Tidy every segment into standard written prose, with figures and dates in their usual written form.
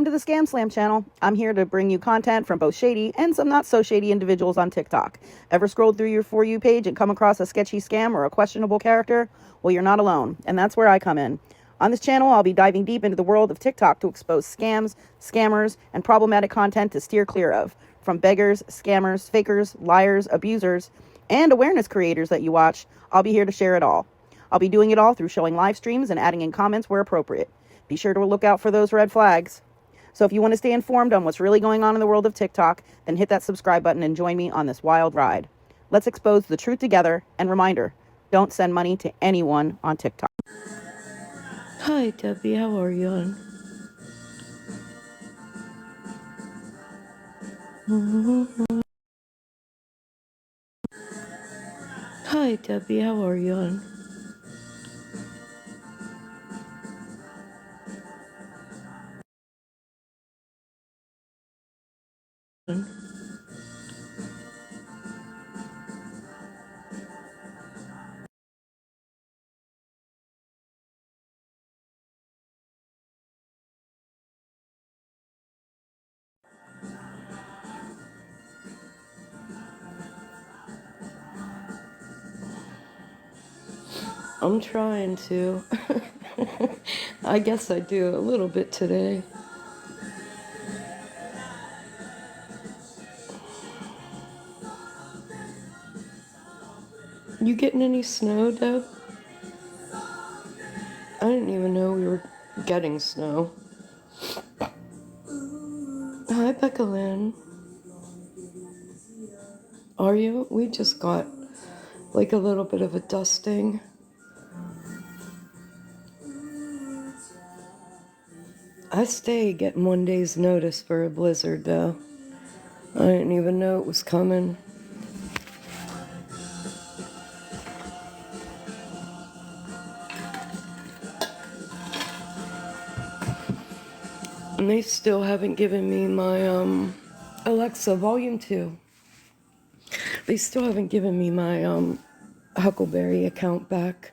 to the Scam Slam channel. I'm here to bring you content from both shady and some not so shady individuals on TikTok. Ever scrolled through your For You page and come across a sketchy scam or a questionable character? Well, you're not alone, and that's where I come in. On this channel, I'll be diving deep into the world of TikTok to expose scams, scammers, and problematic content to steer clear of. From beggars, scammers, fakers, liars, abusers, and awareness creators that you watch, I'll be here to share it all. I'll be doing it all through showing live streams and adding in comments where appropriate. Be sure to look out for those red flags. So if you want to stay informed on what's really going on in the world of TikTok, then hit that subscribe button and join me on this wild ride. Let's expose the truth together, and reminder, don't send money to anyone on TikTok. Hi, Debbie. How are you? Hi, Debbie. How are you? I'm trying to. I guess I do a little bit today. You getting any snow, Deb? I didn't even know we were getting snow. Hi, Becca Lynn. Are you? We just got like a little bit of a dusting. I stay getting 1 day's notice for a blizzard, though. I didn't even know it was coming. And they still haven't given me my, Alexa, volume 2. They still haven't given me my, Huckleberry account back.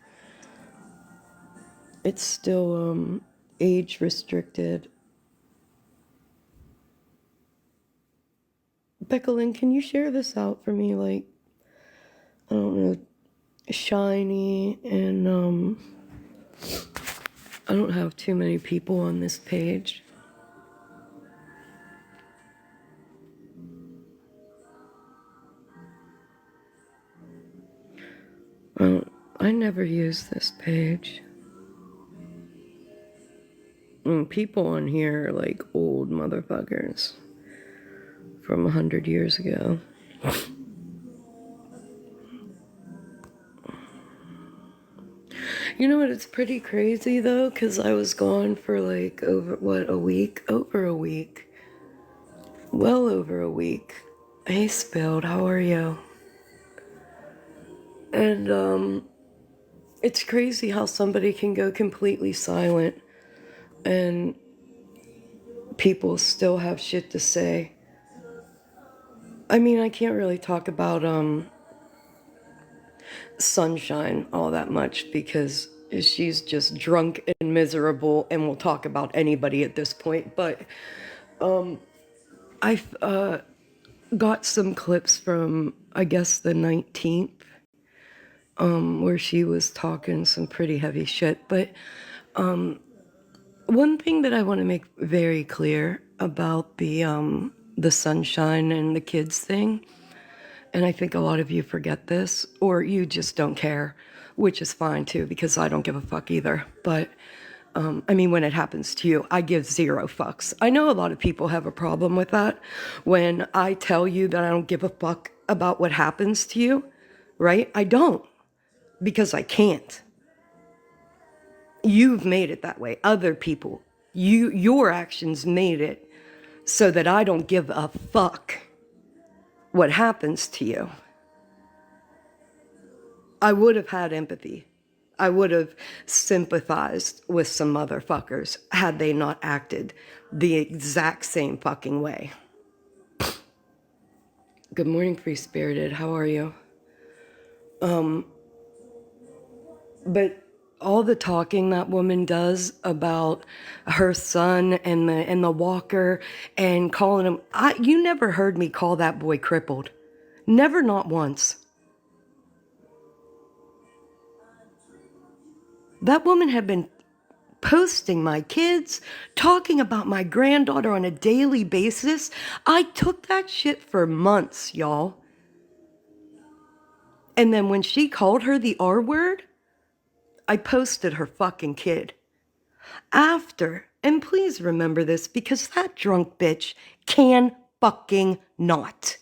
It's still, age restricted. Becca Lynn, can you share this out for me? Like, I don't know, shiny and, I don't have too many people on this page. I never use this page. People on here are like old motherfuckers from 100 years ago. You know what, it's pretty crazy though, because I was gone for like over a week? Over a week. Well over a week. Hey Spilled, how are you? And it's crazy how somebody can go completely silent and people still have shit to say. I mean, I can't really talk about Sunshine all that much because she's just drunk and miserable and will talk about anybody at this point. But I've got some clips from, I guess, the 19th where she was talking some pretty heavy shit. But one thing that I want to make very clear about the Sunshine and the kids thing, and I think a lot of you forget this, or you just don't care, which is fine too, because I don't give a fuck either. But, I mean, when it happens to you, I give 0 fucks. I know a lot of people have a problem with that. When I tell you that I don't give a fuck about what happens to you, right? I don't, because I can't. You've made it that way. Other people, your actions made it so that I don't give a fuck what happens to you. I would have had empathy. I would have sympathized with some motherfuckers had they not acted the exact same fucking way. Good morning, Free Spirited. How are you? But all the talking that woman does about her son and the walker and calling him, you never heard me call that boy crippled. Never, not once. That woman had been posting my kids, talking about my granddaughter on a daily basis. I took that shit for months, y'all. And then when she called her the R word, I posted her fucking kid. After, and please remember this because that drunk bitch can fucking not.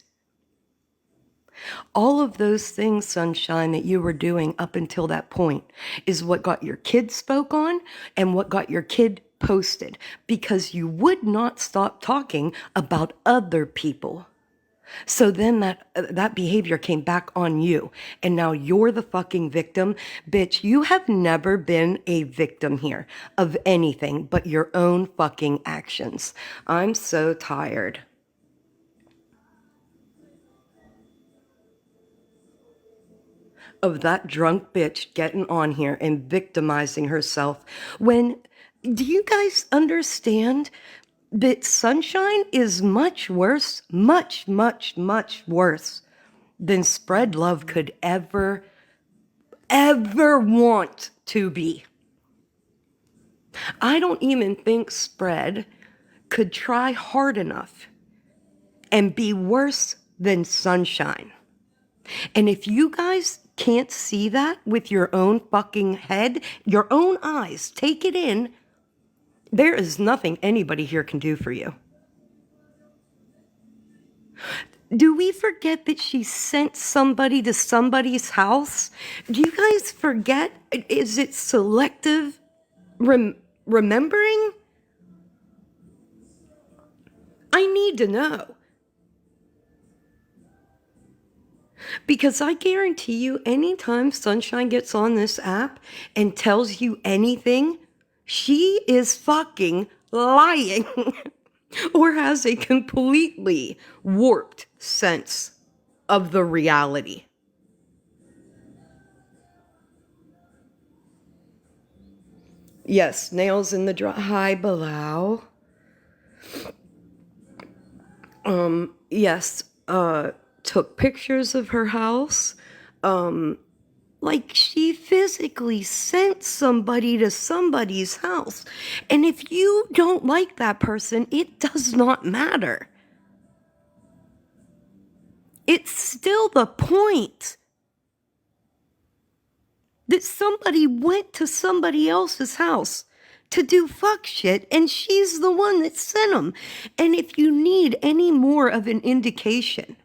All of those things, Sunshine, that you were doing up until that point is what got your kid spoke on and what got your kid posted because you would not stop talking about other people. So then that behavior came back on you, and now you're the fucking victim. Bitch, you have never been a victim here of anything but your own fucking actions. I'm so tired of that drunk bitch getting on here and victimizing herself when, do you guys understand that Sunshine is much worse, much, much, much worse than Spread Love could ever want to be? I don't even think Spread could try hard enough and be worse than Sunshine. And if you guys can't see that with your own fucking head, your own eyes, take it in, there is nothing anybody here can do for you. Do we forget that she sent somebody to somebody's house? Do you guys forget? Is it selective remembering? I need to know. Because I guarantee you, anytime Sunshine gets on this app and tells you anything, she is fucking lying or has a completely warped sense of the reality. Yes, nails in the dry. Hi, Bilal. Yes, took pictures of her house. Like she physically sent somebody to somebody's house. And if you don't like that person, it does not matter. It's still the point that somebody went to somebody else's house to do fuck shit, and she's the one that sent them. And if you need any more of an indication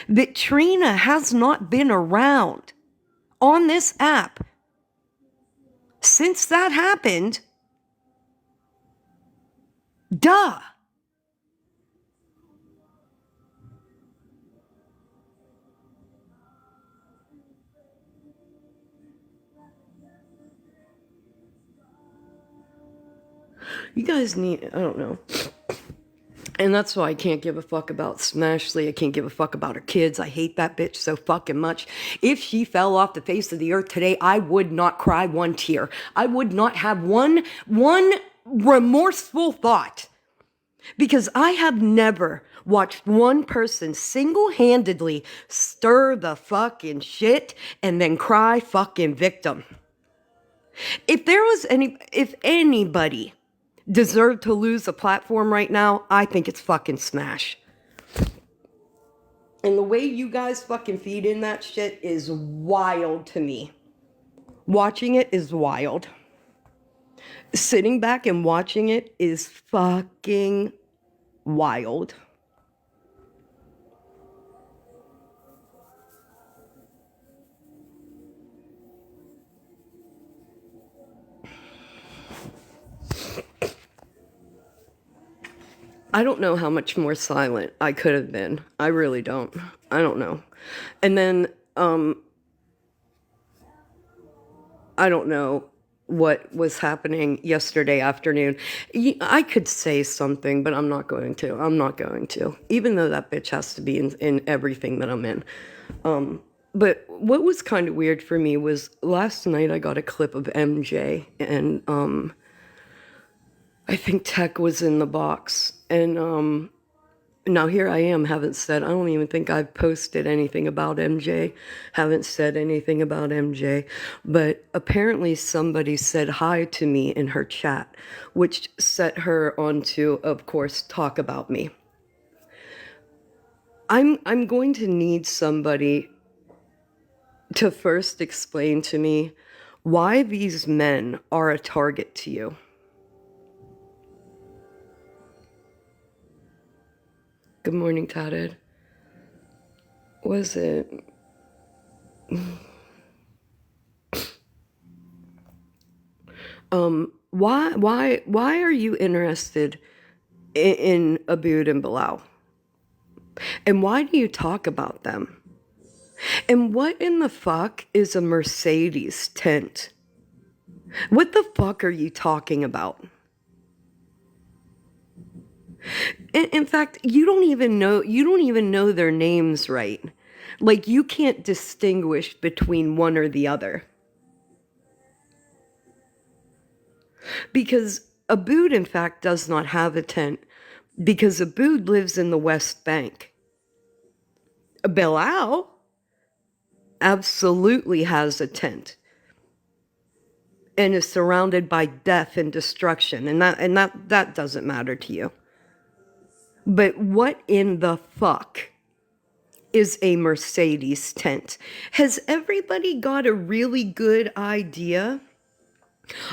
that Trina has not been around on this app since that happened, duh. You guys need, I don't know. And that's why I can't give a fuck about Smashley. I can't give a fuck about her kids. I hate that bitch so fucking much. If she fell off the face of the earth today, I would not cry one tear. I would not have one remorseful thought. Because I have never watched one person single-handedly stir the fucking shit and then cry fucking victim. If anybody deserved to lose a platform right now, I think it's fucking Smash. And the way you guys fucking feed in that shit is wild to me. Watching it is wild. Sitting back and watching it is fucking wild. I don't know how much more silent I could have been. I really don't. I don't know. And then, I don't know what was happening yesterday afternoon. I could say something, but I'm not going to. I'm not going to. Even though that bitch has to be in everything that I'm in. But what was kind of weird for me was last night I got a clip of MJ, and I think Tech was in the box, and now here I am, I don't even think I've posted anything about MJ, haven't said anything about MJ, but apparently somebody said hi to me in her chat, which set her on to, of course, talk about me. I'm going to need somebody to first explain to me why these men are a target to you. Good morning, Tatted. Was it? Why are you interested in Abood and Bilal? And why do you talk about them? And what in the fuck is a Mercedes tent? What the fuck are you talking about? In fact, you don't even know their names right. Like, you can't distinguish between one or the other. Because Abood, in fact, does not have a tent, because Abood lives in the West Bank. Bilal absolutely has a tent and is surrounded by death and destruction, and that doesn't matter to you. But what in the fuck is a Mercedes tent? Has everybody got a really good idea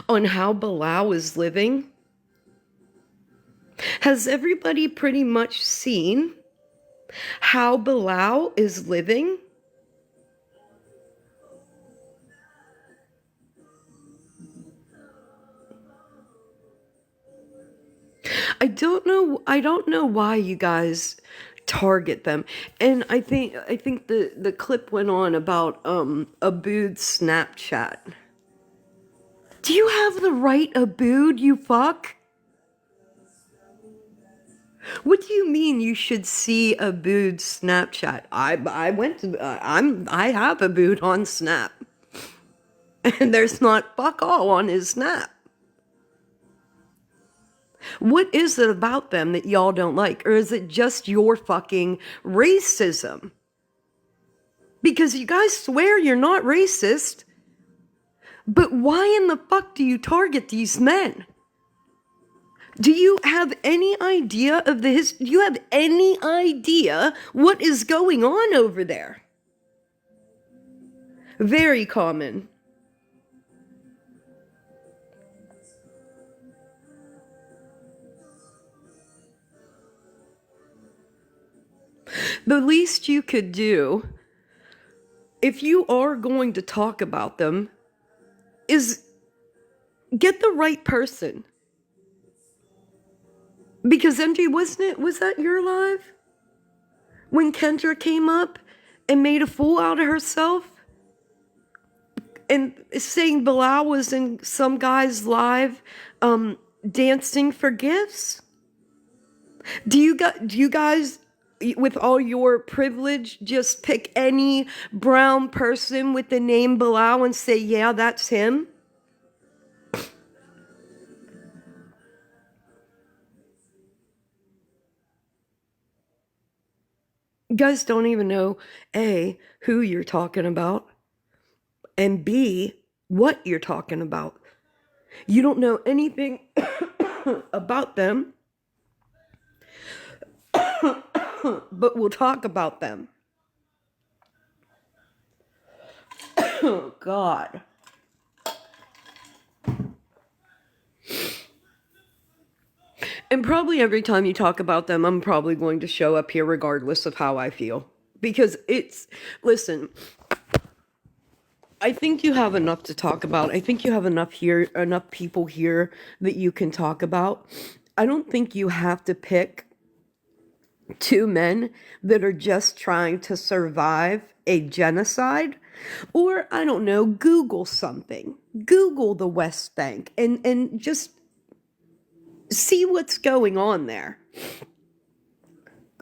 on how Bilal is living? Has everybody pretty much seen how Bilal is living? I don't know why you guys target them. And I think the clip went on about Abood's Snapchat. Do you have the right Abood, you fuck? What do you mean you should see Abood's Snapchat? I have Abood on Snap. And there's not fuck all on his Snap. What is it about them that y'all don't like? Or is it just your fucking racism? Because you guys swear you're not racist. But why in the fuck do you target these men? Do you have any idea of the history? Do you have any idea what is going on over there? Very common. The least you could do, if you are going to talk about them, is get the right person. Because MJ, was that your live? When Kendra came up and made a fool out of herself? And saying Bilal was in some guy's live dancing for gifts? Do you guys, with all your privilege, just pick any brown person with the name Bilal and say, yeah, that's him? You guys don't even know, A, who you're talking about, and B, what you're talking about. You don't know anything about them, but we'll talk about them. Oh, God. And probably every time you talk about them, I'm probably going to show up here regardless of how I feel. Because listen, I think you have enough to talk about. I think you have enough people here that you can talk about. I don't think you have to pick two men that are just trying to survive a genocide. Or, I don't know, Google something. Google the West Bank and just see what's going on there.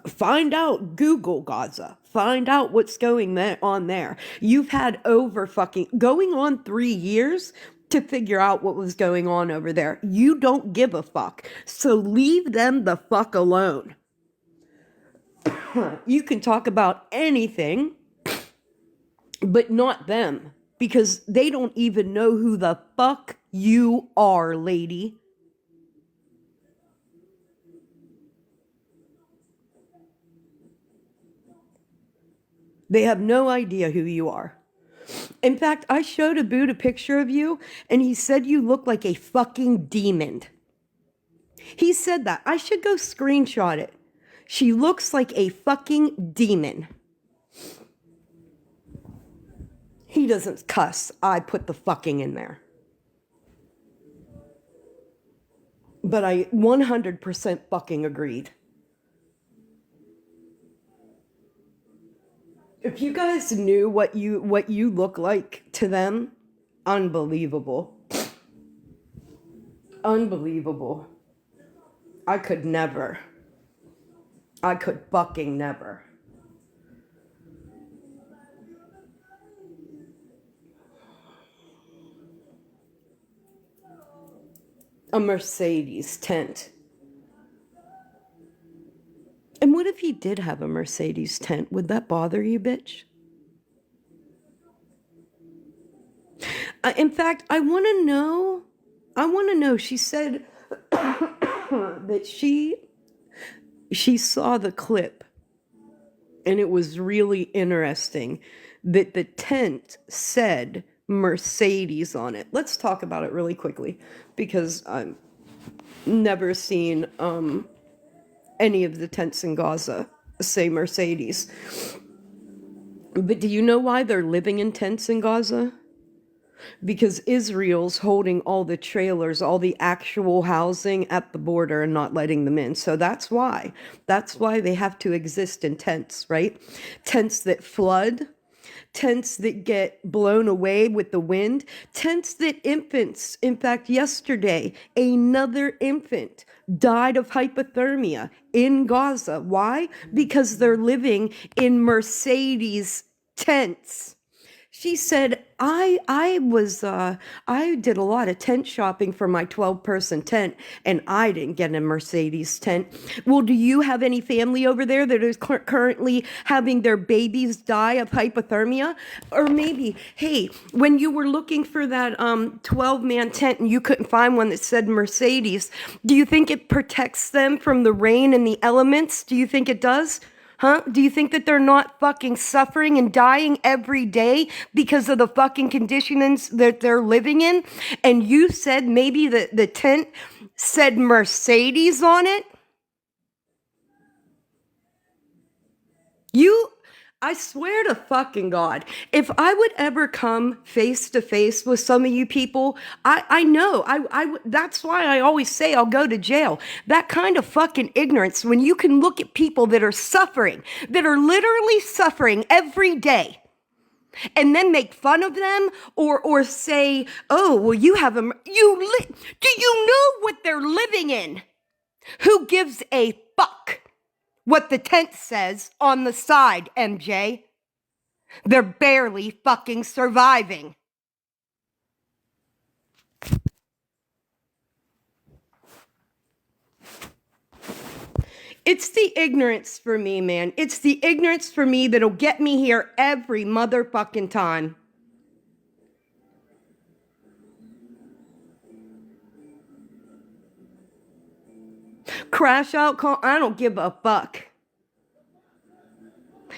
Find out, Google Gaza. Find out what's going on there. You've had over fucking going on 3 years to figure out what was going on over there. You don't give a fuck. So leave them the fuck alone. You can talk about anything, but not them. Because they don't even know who the fuck you are, lady. They have no idea who you are. In fact, I showed Abood a picture of you, and he said you look like a fucking demon. He said that. I should go screenshot it. She looks like a fucking demon. He doesn't cuss. I put the fucking in there. But I 100% fucking agreed. If you guys knew what you look like to them, unbelievable. Unbelievable. I could never. I could fucking never. A Mercedes tent. And what if he did have a Mercedes tent? Would that bother you, bitch? In fact, I want to know. She said that she saw the clip, and it was really interesting that the tent said Mercedes on it. Let's talk about it really quickly, because I've never seen any of the tents in Gaza say Mercedes. But do you know why they're living in tents in Gaza? Because Israel's holding all the trailers, all the actual housing at the border and not letting them in. So that's why. That's why they have to exist in tents, right? Tents that flood, tents that get blown away with the wind, tents that infants, in fact, yesterday, another infant died of hypothermia in Gaza. Why? Because they're living in Mercedes tents. She said, I did a lot of tent shopping for my 12-person tent, and I didn't get a Mercedes tent. Well, do you have any family over there that is currently having their babies die of hypothermia? Or maybe, hey, when you were looking for that 12-man tent and you couldn't find one that said Mercedes, do you think it protects them from the rain and the elements? Do you think it does? Huh? Do you think that they're not fucking suffering and dying every day because of the fucking conditions that they're living in? And you said maybe the tent said Mercedes on it? I swear to fucking God, if I would ever come face to face with some of you people, I know, that's why I always say I'll go to jail. That kind of fucking ignorance, when you can look at people that are suffering, that are literally suffering every day, and then make fun of them or say, oh, well, you have do you know what they're living in? Who gives a fuck what the tent says on the side, MJ? They're barely fucking surviving. It's the ignorance for me, man. It's the ignorance for me that'll get me here every motherfucking time. Crash out call, I don't give a fuck.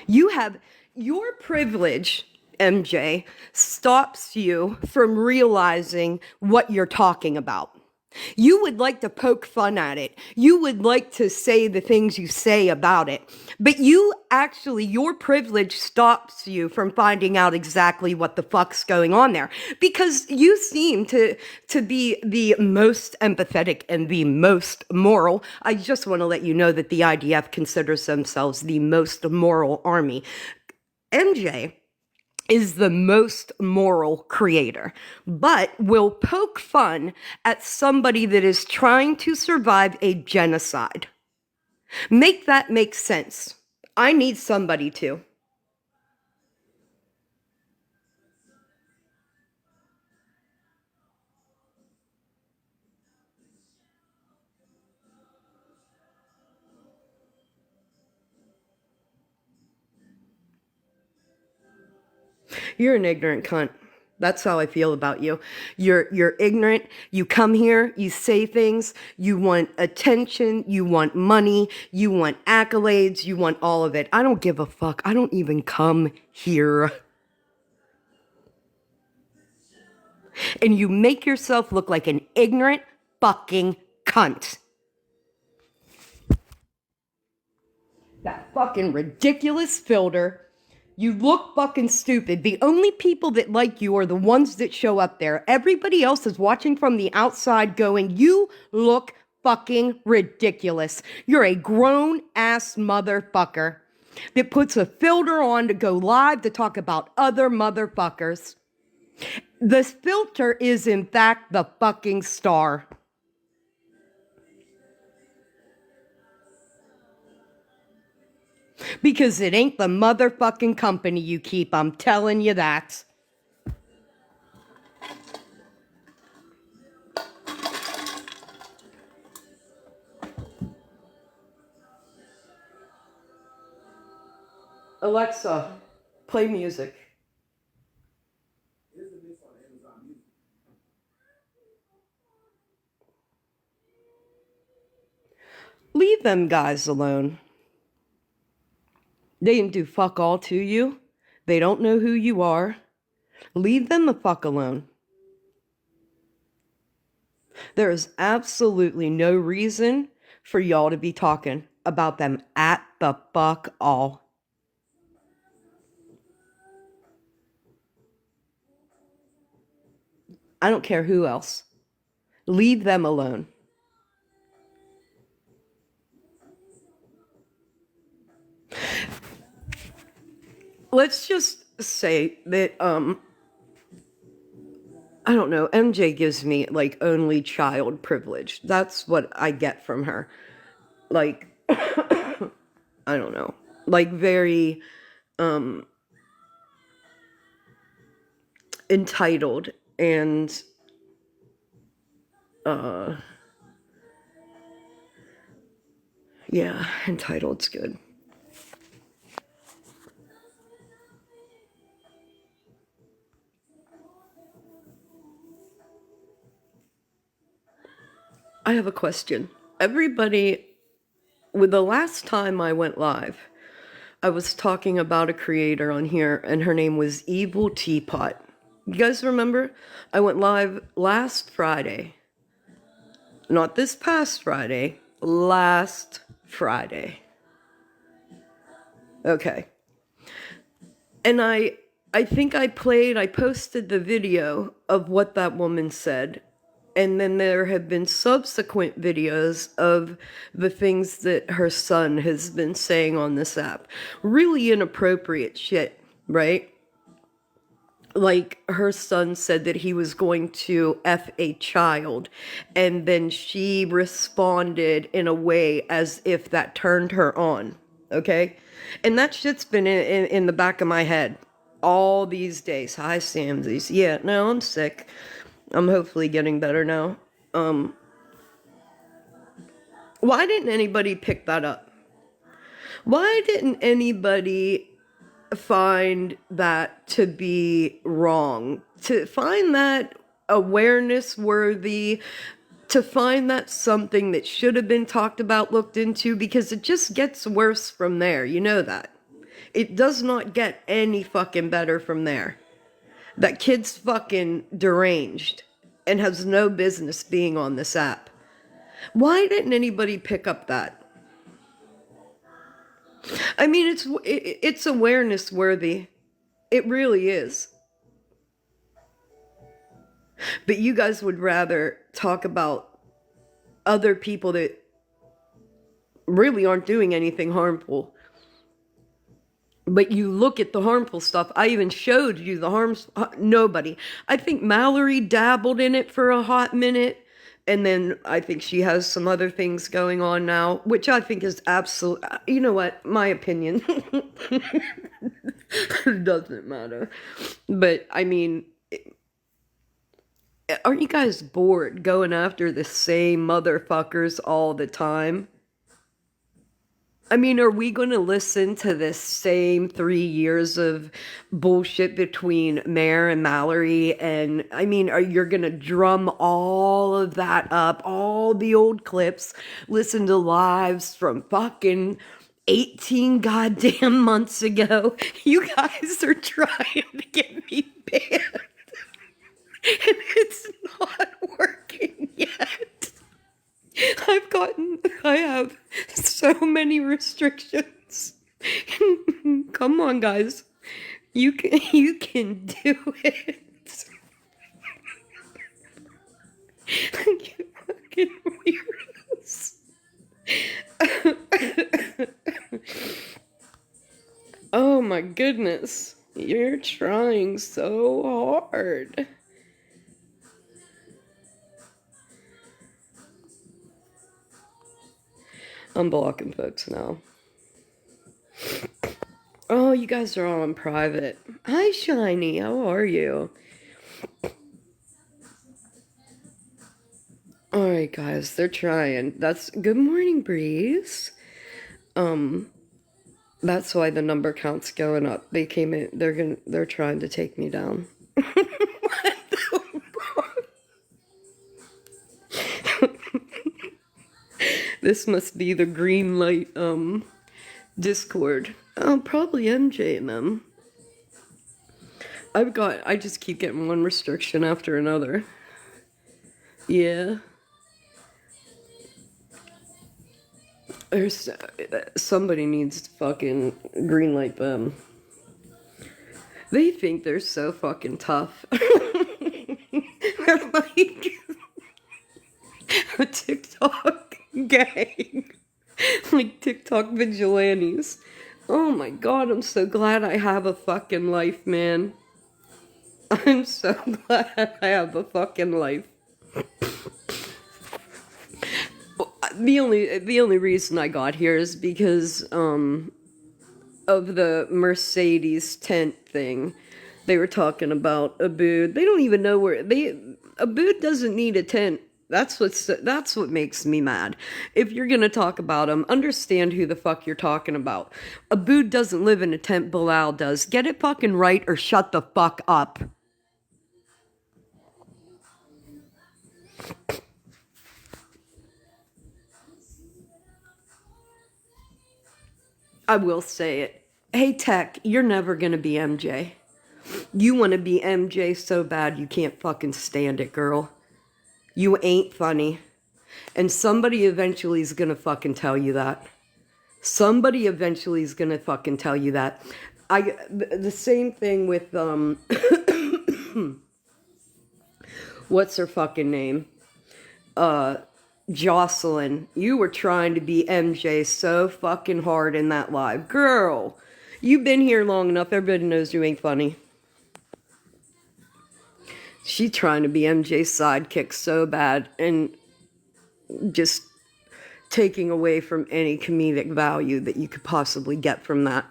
You have your privilege, MJ, stops you from realizing what you're talking about. You would like to poke fun at it. You would like to say the things you say about it. But your privilege stops you from finding out exactly what the fuck's going on there. Because you seem to be the most empathetic and the most moral. I just want to let you know that the IDF considers themselves the most moral army. MJ is the most moral creator, but will poke fun at somebody that is trying to survive a genocide. Make that make sense. I need somebody to. You're an ignorant cunt. That's how I feel about you. You're ignorant. You come here, you say things, you want attention, you want money, you want accolades, you want all of it. I don't give a fuck. I don't even come here. And you make yourself look like an ignorant fucking cunt. That fucking ridiculous filter. You look fucking stupid. The only people that like you are the ones that show up there. Everybody else is watching from the outside going, you look fucking ridiculous. You're a grown ass motherfucker that puts a filter on to go live to talk about other motherfuckers. This filter is in fact the fucking star. Because it ain't the motherfucking company you keep, I'm telling you that. Alexa, play music. Leave them guys alone. They didn't do fuck all to you. They don't know who you are. Leave them the fuck alone. There is absolutely no reason for y'all to be talking about them at the fuck all. I don't care who else. Leave them alone. Let's just say that, I don't know, MJ gives me, like, only child privilege. That's what I get from her. Like, I don't know. Like, very, entitled and, yeah, entitled's good. I have a question. Everybody, with the last time I went live, I was talking about a creator on here, and her name was Evil Teapot. You guys remember? I went live last Friday. Not this past Friday, last Friday. Okay. And I think I posted the video of what that woman said. And then there have been subsequent videos of the things that her son has been saying on this app. Really inappropriate shit, right? Like, her son said that he was going to F a child, and then she responded in a way as if that turned her on, okay? And that shit's been in the back of my head all these days. Hi, Samsies. Yeah, no, I'm sick. I'm hopefully getting better now. Why didn't anybody pick that up? Why didn't anybody find that to be wrong? To find that awareness worthy? To find that something that should have been talked about, looked into? Because it just gets worse from there. You know that. It does not get any fucking better from there. That kid's fucking deranged and has no business being on this app. Why didn't anybody pick up that? I mean, it's awareness worthy. It really is. But you guys would rather talk about other people that really aren't doing anything harmful. But you look at the harmful stuff. I even showed you the harms. Nobody. I think Mallory dabbled in it for a hot minute. And then I think she has some other things going on now, which I think is absolute. You know what? My opinion doesn't matter. But I mean, aren't you guys bored going after the same motherfuckers all the time? I mean, are we going to listen to this same 3 years of bullshit between Mare and Mallory? And I mean, are you going to drum all of that up, all the old clips, listen to lives from fucking 18 goddamn months ago? You guys are trying to get me banned, and it's not working yet. I have so many restrictions. Come on, guys. You can do it. You fucking weirdos. Oh my goodness. You're trying so hard. I'm blocking folks now. Oh, you guys are all in private. Hi, Shiny. How are you? All right, guys. They're trying. That's good morning, Breeze. That's why the number count's going up. They came in. They're trying to take me down. What the fuck? This must be the green light Discord. Oh, probably MJ and them. I just keep getting one restriction after another. Yeah. There's somebody needs to fucking greenlight them. They think they're so fucking tough. They're like a TikTok gang. Like TikTok vigilantes. Oh my god, I'm so glad I have a fucking life, man. I'm so glad I have a fucking life. The only reason I got here is because of the Mercedes tent thing. They were talking about Abood. They don't even know where Abood doesn't need a tent. That's what makes me mad. If you're gonna talk about him, understand who the fuck you're talking about. Abood doesn't live in a tent. Bilal does. Get it fucking right or shut the fuck up. I will say it. Hey, Tech, you're never gonna be MJ. You want to be MJ so bad you can't fucking stand it, girl. You ain't funny. And somebody eventually is gonna fucking tell you that. Somebody eventually is gonna fucking tell you that. The same thing with what's her fucking name? Jocelyn. You were trying to be MJ so fucking hard in that live. Girl, you've been here long enough, everybody knows you ain't funny. She trying to be MJ's sidekick so bad and just taking away from any comedic value that you could possibly get from that.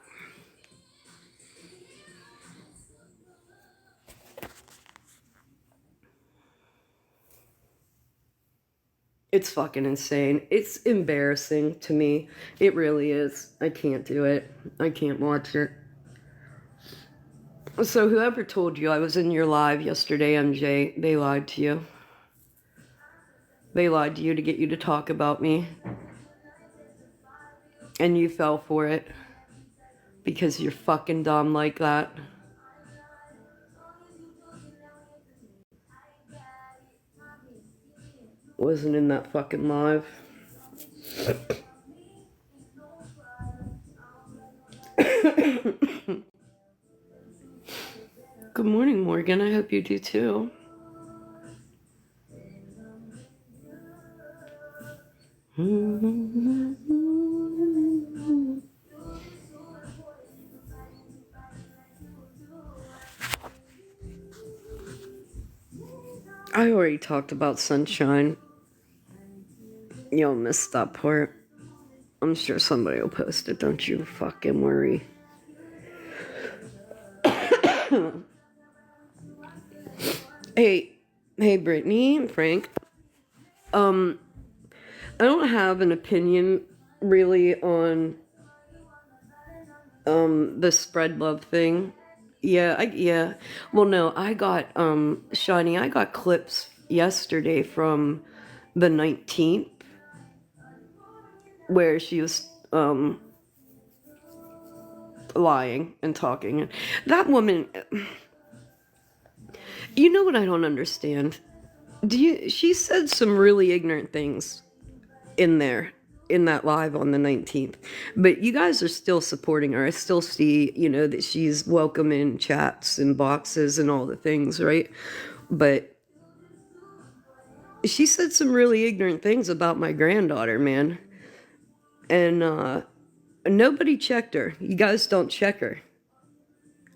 It's fucking insane. It's embarrassing to me. It really is. I can't do it. I can't watch it. So whoever told you I was in your live yesterday, MJ, they lied to you. They lied to you to get you to talk about me. And you fell for it. Because you're fucking dumb like that. Wasn't in that fucking live. Good morning, Morgan. I hope you do too. I already talked about Sunshine. You'll miss that part. I'm sure somebody will post it. Don't you fucking worry. Hey, Brittany and Frank. I don't have an opinion really on the spread love thing. Yeah. Well, no, I got Shani. I got clips yesterday from the 19th where she was lying and talking. That woman. You know what I don't understand? She said some really ignorant things in there, in that live on the 19th. But you guys are still supporting her. I still see, that she's welcome in chats and boxes and all the things, right? But she said some really ignorant things about my granddaughter, man. And nobody checked her. You guys don't check her.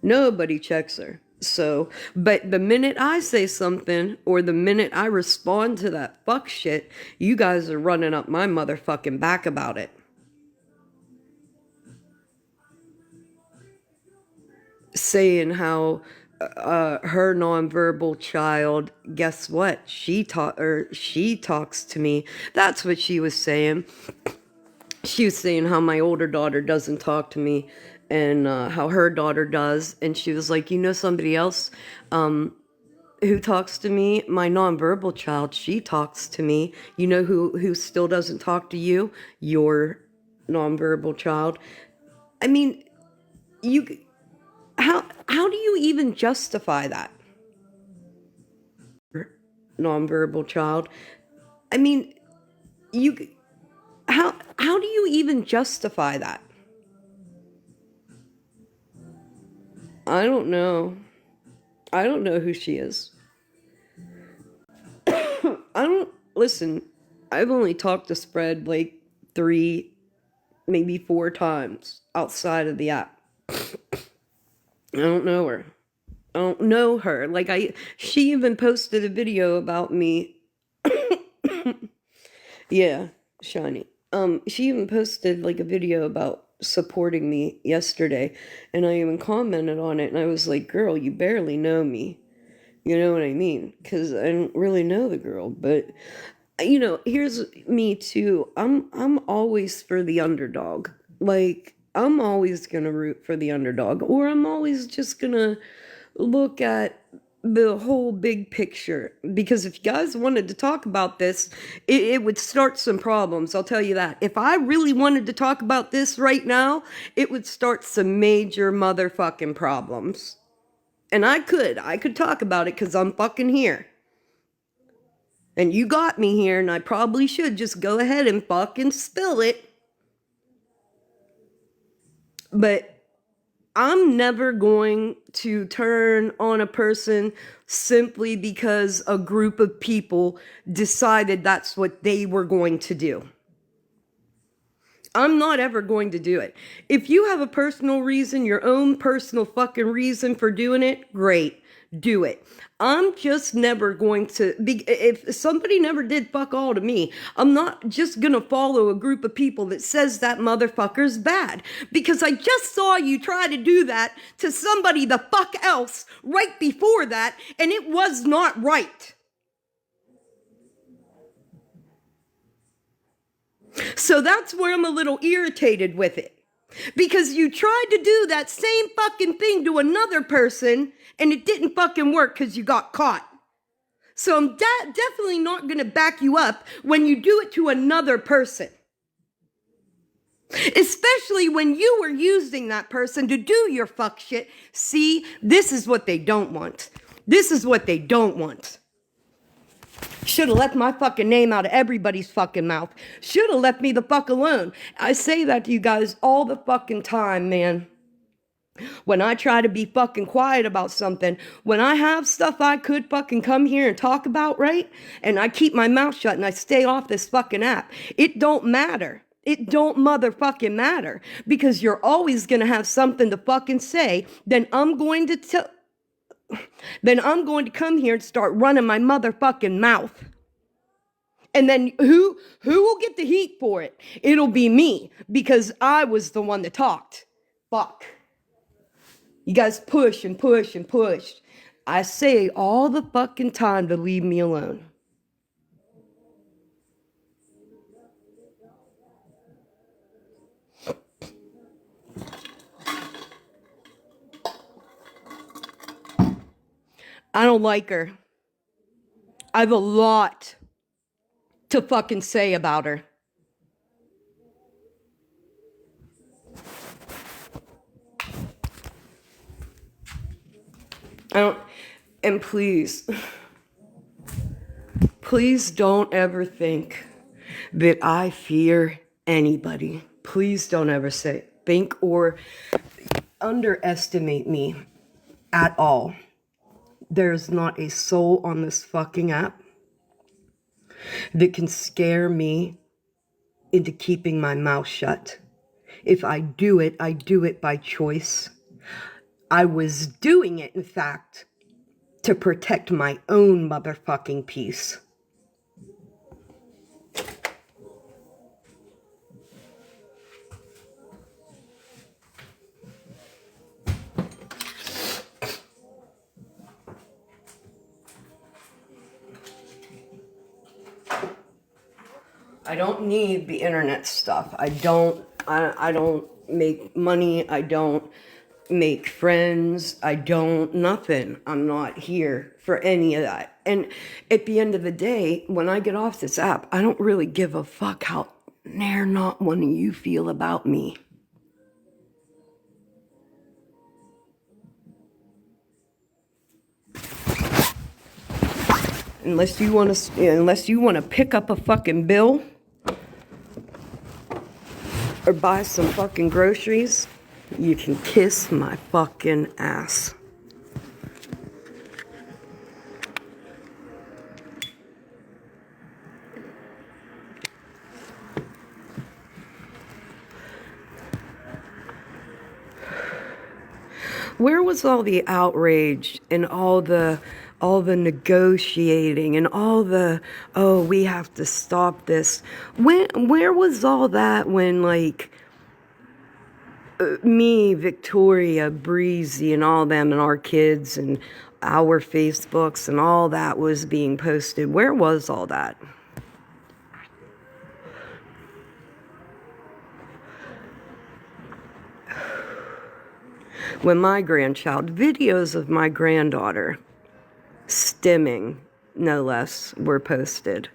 Nobody checks her. So, but the minute I say something or the minute I respond to that fuck shit, you guys are running up my motherfucking back about it. Saying how her nonverbal child, guess what? She talks to me. That's what she was saying. She was saying how my older daughter doesn't talk to me and how her daughter does. And she was like, somebody else who talks to me? My nonverbal child, she talks to me. You know who still doesn't talk to you? Your nonverbal child. I mean, how do you even justify that? Nonverbal child. I mean, how do you even justify that? I don't know. I don't know who she is. Listen, I've only talked to Spread like 3, maybe 4 times outside of the app. I don't know her. I don't know her. She even posted a video about me. Yeah, Shiny. She even posted like a video about supporting me yesterday, and I even commented on it, and I was like, girl, you barely know me. You know what I mean? Because I don't really know the girl, but here's me too. I'm always for the underdog. Like, I'm always gonna root for the underdog, or I'm always just gonna look at the whole big picture. Because if you guys wanted to talk about this, it would start some problems, I'll tell you that. If I really wanted to talk about this right now, it would start some major motherfucking problems. And I could talk about it because I'm fucking here. And you got me here, and I probably should just go ahead and fucking spill it. But I'm never going to turn on a person simply because a group of people decided that's what they were going to do. I'm not ever going to do it. If you have a personal reason, your own personal fucking reason for doing it, great, do it. I'm just never going to be, if somebody never did fuck all to me, I'm not just gonna follow a group of people that says that motherfucker's bad. Because I just saw you try to do that to somebody the fuck else right before that, and it was not right. So that's where I'm a little irritated with it. Because you tried to do that same fucking thing to another person and it didn't fucking work because you got caught. So I'm definitely not going to back you up when you do it to another person. Especially when you were using that person to do your fuck shit. See, this is what they don't want. This is what they don't want. Should have left my fucking name out of everybody's fucking mouth. Should have left me the fuck alone. I say that to you guys all the fucking time, man. When I try to be fucking quiet about something, when I have stuff I could fucking come here and talk about, right? And I keep my mouth shut and I stay off this fucking app. It don't matter. It don't motherfucking matter. Because you're always gonna have something to fucking say. Then I'm going to come here and start running my motherfucking mouth. And then who will get the heat for it? It'll be me, because I was the one that talked. Fuck. You guys push and push and push. I say all the fucking time to leave me alone. I don't like her. I have a lot to fucking say about her. And please don't ever think that I fear anybody. Please don't ever think or underestimate me at all. There's not a soul on this fucking app that can scare me into keeping my mouth shut. If I do it by choice. I was doing it, in fact, to protect my own motherfucking peace. I don't need the internet stuff. I don't make money. I don't make friends. I don't nothing. I'm not here for any of that. And at the end of the day, when I get off this app, I don't really give a fuck how near not one of you feel about me. Unless you want to pick up a fucking bill or buy some fucking groceries, you can kiss my fucking ass. Where was all the outrage and all the negotiating and all the, oh, we have to stop this? Where was all that when, like, me, Victoria, Breezy, and all them, and our kids, and our Facebooks, and all that was being posted? Where was all that? When my grandchild, videos of my granddaughter, stimming, no less, were posted,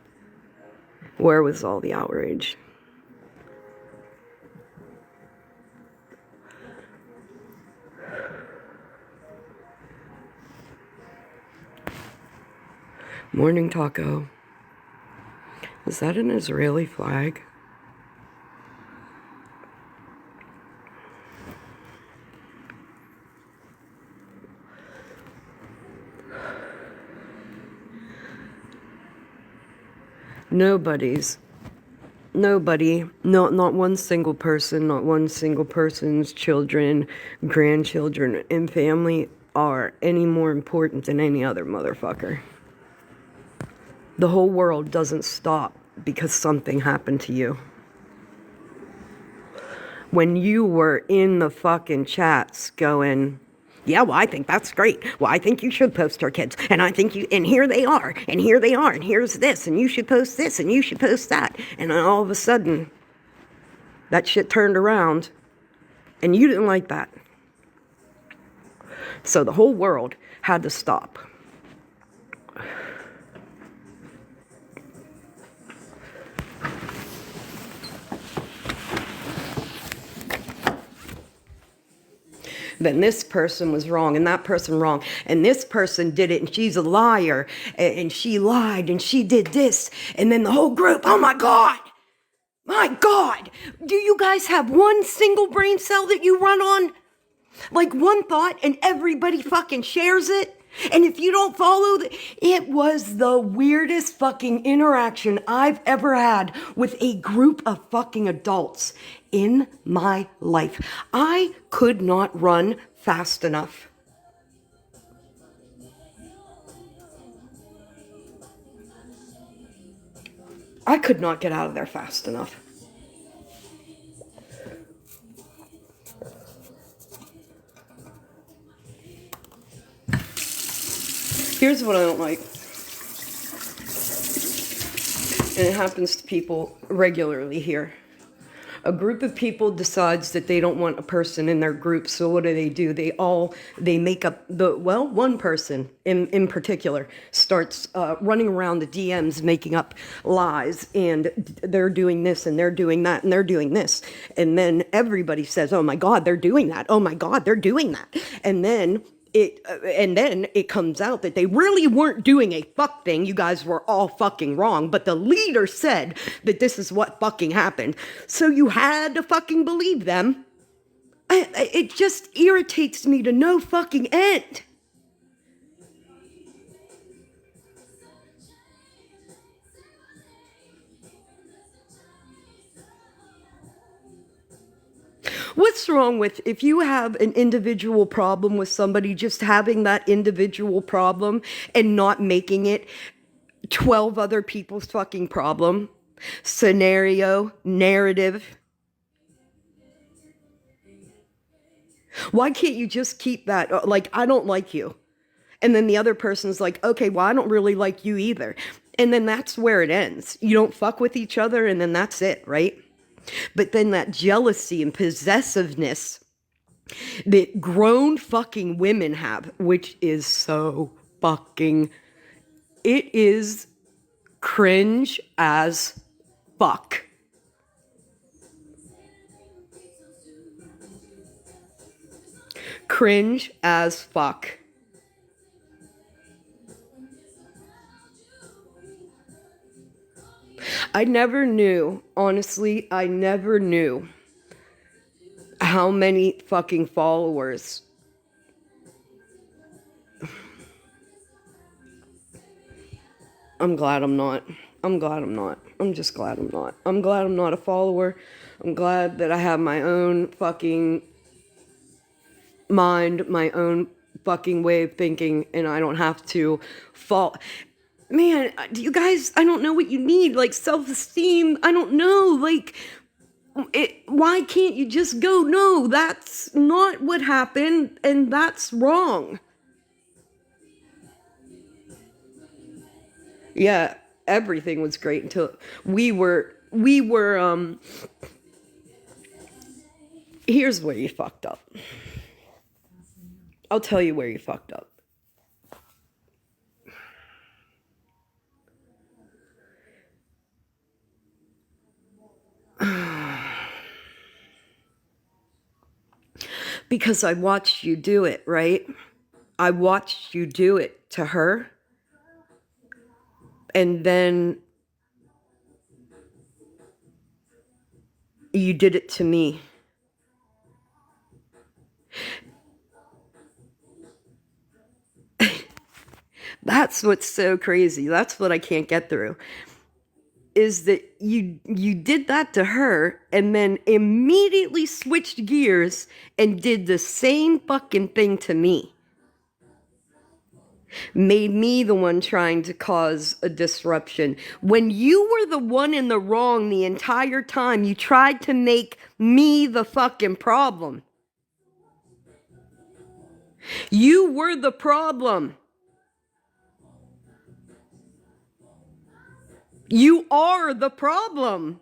where was all the outrage? Morning Taco. Is that an Israeli flag? Nobody, not one single person, not one single person's children, grandchildren, and family are any more important than any other motherfucker. The whole world doesn't stop because something happened to you. When you were in the fucking chats going, yeah, well, I think that's great. Well, I think you should post our kids. And I think and here they are, and here they are, and here's this, and you should post this, and you should post that. And then all of a sudden, that shit turned around, and you didn't like that. So the whole world had to stop. Then this person was wrong, and that person wrong, and this person did it, and she's a liar, and she lied, and she did this, and then the whole group, oh my God, do you guys have one single brain cell that you run on? Like one thought, and everybody fucking shares it? And if you don't follow, it was the weirdest fucking interaction I've ever had with a group of fucking adults in my life. I could not run fast enough. I could not get out of there fast enough. Here's what I don't like. And it happens to people regularly here. A group of people decides that they don't want a person in their group, so what do? They make up one person in particular starts running around the DMs making up lies, and they're doing this and they're doing that and they're doing this, and then everybody says, oh my god, they're doing that, oh my god, they're doing that, and then it comes out that they really weren't doing a fuck thing. You guys were all fucking wrong, but the leader said that this is what fucking happened, so you had to fucking believe them. It just irritates me to no fucking end. What's wrong with if you have an individual problem with somebody, just having that individual problem and not making it 12 other people's fucking problem? Scenario, narrative. Why can't you just keep that? Like, I don't like you. And then the other person's like, okay, well, I don't really like you either. And then that's where it ends. You don't fuck with each other, and then that's it, right? But then that jealousy and possessiveness that grown fucking women have, which is so fucking, it is cringe as fuck. Cringe as fuck. I never knew, honestly, I never knew how many fucking followers I'm glad I'm not. I'm glad I'm not. I'm just glad I'm not. I'm glad I'm not a follower. I'm glad that I have my own fucking mind, my own fucking way of thinking, and I don't have to fall. Man, do you guys, I don't know what you need, like self-esteem. I don't know, like, why can't you just go, no, that's not what happened, and that's wrong. Yeah, everything was great until we were here's where you fucked up. I'll tell you where you fucked up. Because I watched you do it, right? I watched you do it to her. And then you did it to me. That's what's so crazy. That's what I can't get through. Is that you did that to her and then immediately switched gears and did the same fucking thing to me. Made me the one trying to cause a disruption. When you were the one in the wrong the entire time, you tried to make me the fucking problem. You were the problem. You are the problem.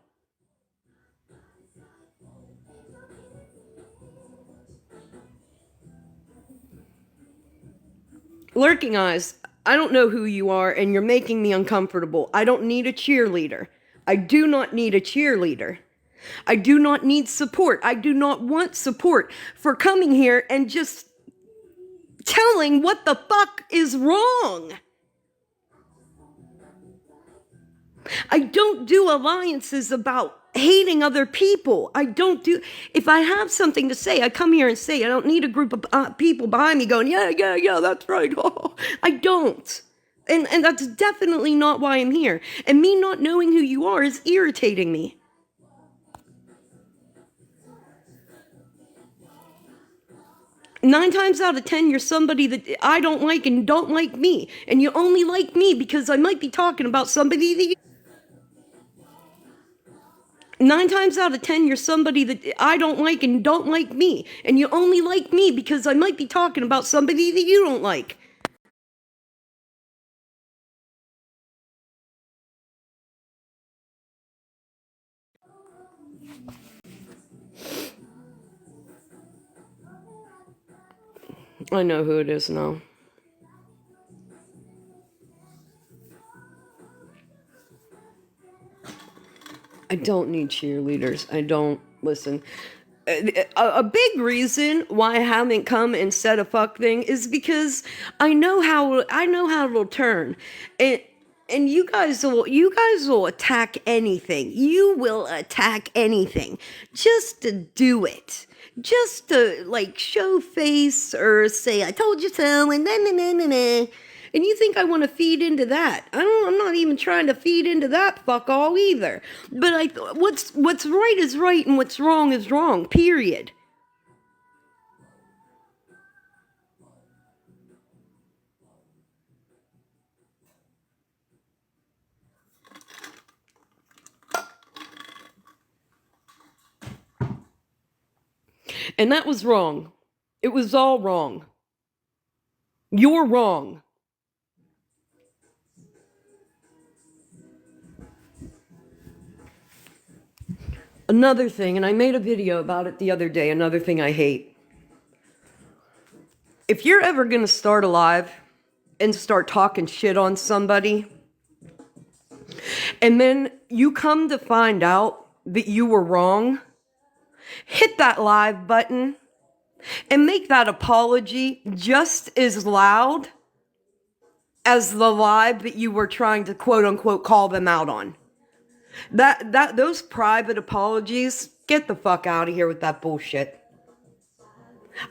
Lurking Eyes, I don't know who you are, and you're making me uncomfortable. I don't need a cheerleader. I do not need a cheerleader. I do not need support. I do not want support for coming here and just telling what the fuck is wrong. I don't do alliances about hating other people. I don't do, if I have something to say, I come here and say, I don't need a group of people behind me going, yeah, that's right. I don't. And that's definitely not why I'm here. And me not knowing who you are is irritating me. Nine times out of 10, you're somebody that I don't like and don't like me. And you only like me because I might be talking about somebody that you... 9 times out of 10, you're somebody that I don't like and don't like me. And you only like me because I might be talking about somebody that you don't like. I know who it is now. I don't need cheerleaders. I don't. Listen. A big reason why I haven't come and said a fuck thing is because I know how it'll turn. And you guys will attack anything. You will attack anything just to do it. Just to like show face or say I told you so and then. And you think I want to feed into that? I'm not even trying to feed into that fuck all either. But what's right is right and what's wrong is wrong. Period. And that was wrong. It was all wrong. You're wrong. Another thing, and I made a video about it the other day, another thing I hate. If you're ever going to start a live and start talking shit on somebody, and then you come to find out that you were wrong, hit that live button and make that apology just as loud as the live that you were trying to quote unquote call them out on. Those private apologies, get the fuck out of here with that bullshit.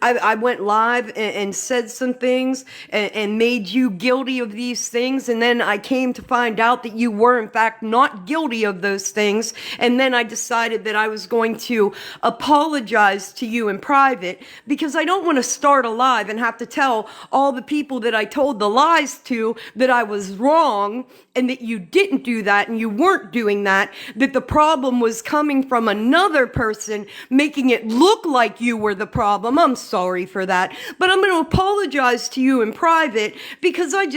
I went live and said some things and made you guilty of these things. And then I came to find out that you were, in fact, not guilty of those things. And then I decided that I was going to apologize to you in private because I don't want to start a live and have to tell all the people that I told the lies to that I was wrong and that you didn't do that and you weren't doing that, that the problem was coming from another person making it look like you were the problem. I'm sorry for that, but I'm going to apologize to you in private because I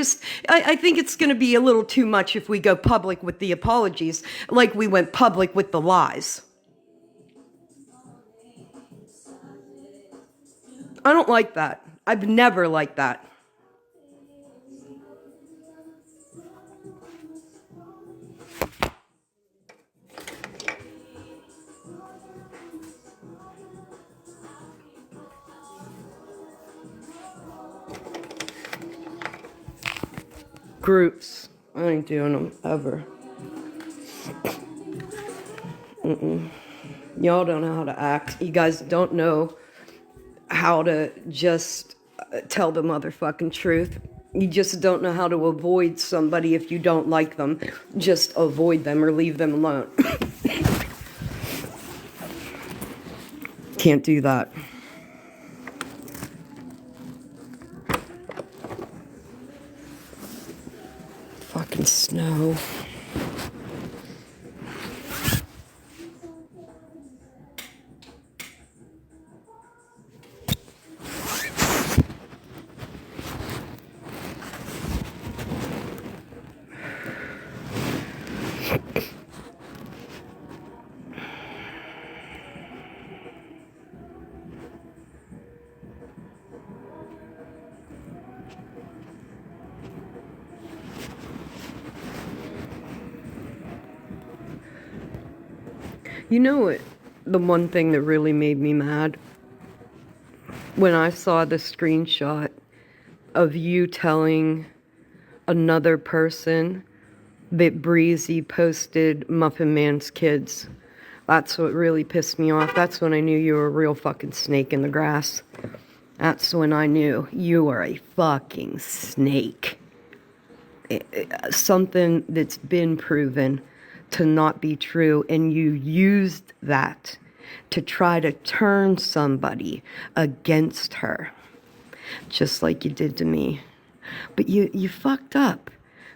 think it's going to be a little too much if we go public with the apologies like we went public with the lies. I don't like that. I've never liked that. Groups. I ain't doing them ever. Y'all don't know how to act. You guys don't know how to just tell the motherfucking truth. You just don't know how to avoid somebody if you don't like them. Just avoid them or leave them alone. Can't do that. Fucking snow. You know what? The one thing that really made me mad? When I saw the screenshot of you telling another person that Breezy posted Muffin Man's kids. That's what really pissed me off. That's when I knew you were a real fucking snake in the grass. That's when I knew you are a fucking snake. Something that's been proven to not be true, and you used that to try to turn somebody against her, just like you did to me. But you fucked up,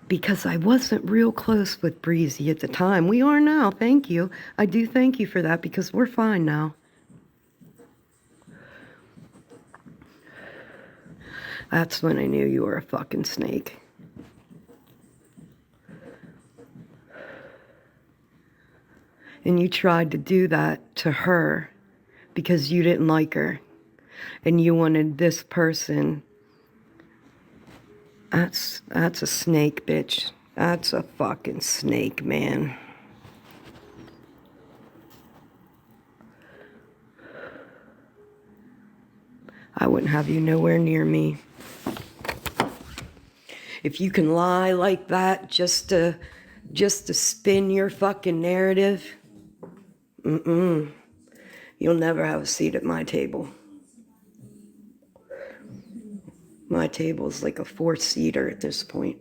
because I wasn't real close with Breezy at the time. We are now, thank you. I do thank you for that because we're fine now. That's when I knew you were a fucking snake. And you tried to do that to her because you didn't like her. And you wanted this person. That's a snake, bitch. That's a fucking snake, man. I wouldn't have you nowhere near me. If you can lie like that just to spin your fucking narrative, you'll never have a seat at my table. My table is like a 4-seater at this point.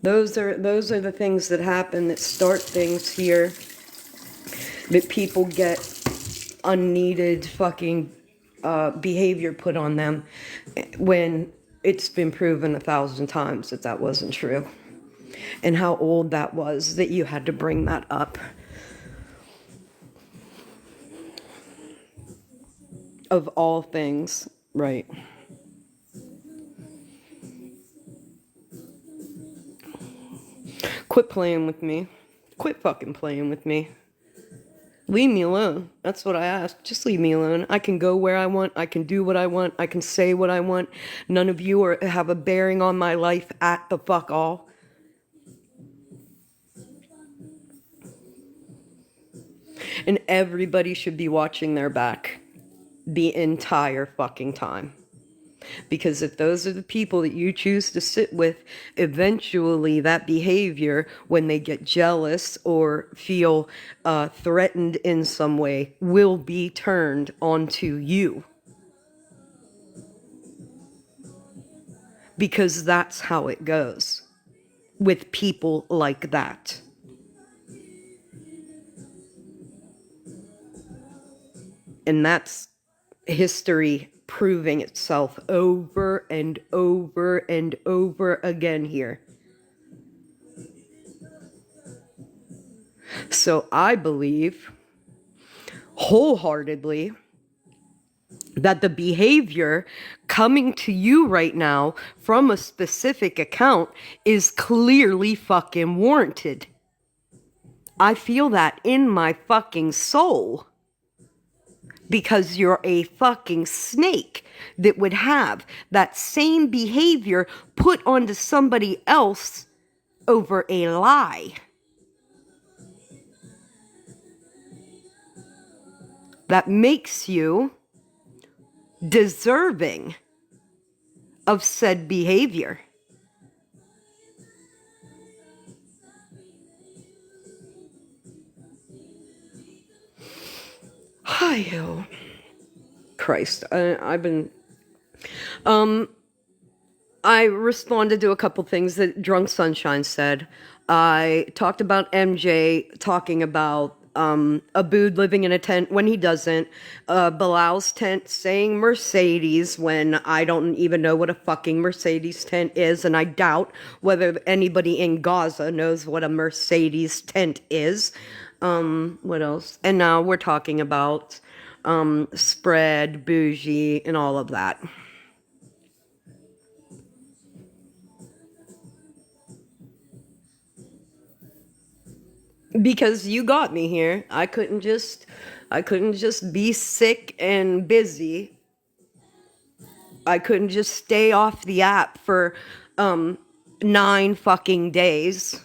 Those are the things that happen that start things here, that people get unneeded fucking behavior put on them when it's been proven 1,000 times that that wasn't true. And how old that was that you had to bring that up. Of all things, right. Quit playing with me. Quit fucking playing with me. Leave me alone. That's what I asked. Just leave me alone. I can go where I want. I can do what I want. I can say what I want. None of you have a bearing on my life at the fuck all. And everybody should be watching their back the entire fucking time. Because if those are the people that you choose to sit with, eventually that behavior, when they get jealous or feel threatened in some way, will be turned onto you. Because that's how it goes with people like that. And that's history proving itself over and over and over again here. So I believe wholeheartedly that the behavior coming to you right now from a specific account is clearly fucking warranted. I feel that in my fucking soul. Because you're a fucking snake that would have that same behavior put onto somebody else over a lie. That makes you deserving of said behavior. Hi-yo. Christ, I've been... I responded to a couple things that Drunk Sunshine said. I talked about MJ talking about Abood living in a tent when he doesn't. Bilal's tent saying Mercedes when I don't even know what a fucking Mercedes tent is, and I doubt whether anybody in Gaza knows what a Mercedes tent is. What else? And now we're talking about spread, bougie, and all of that. Because you got me here. I couldn't just be sick and busy. I couldn't just stay off the app for 9 fucking days.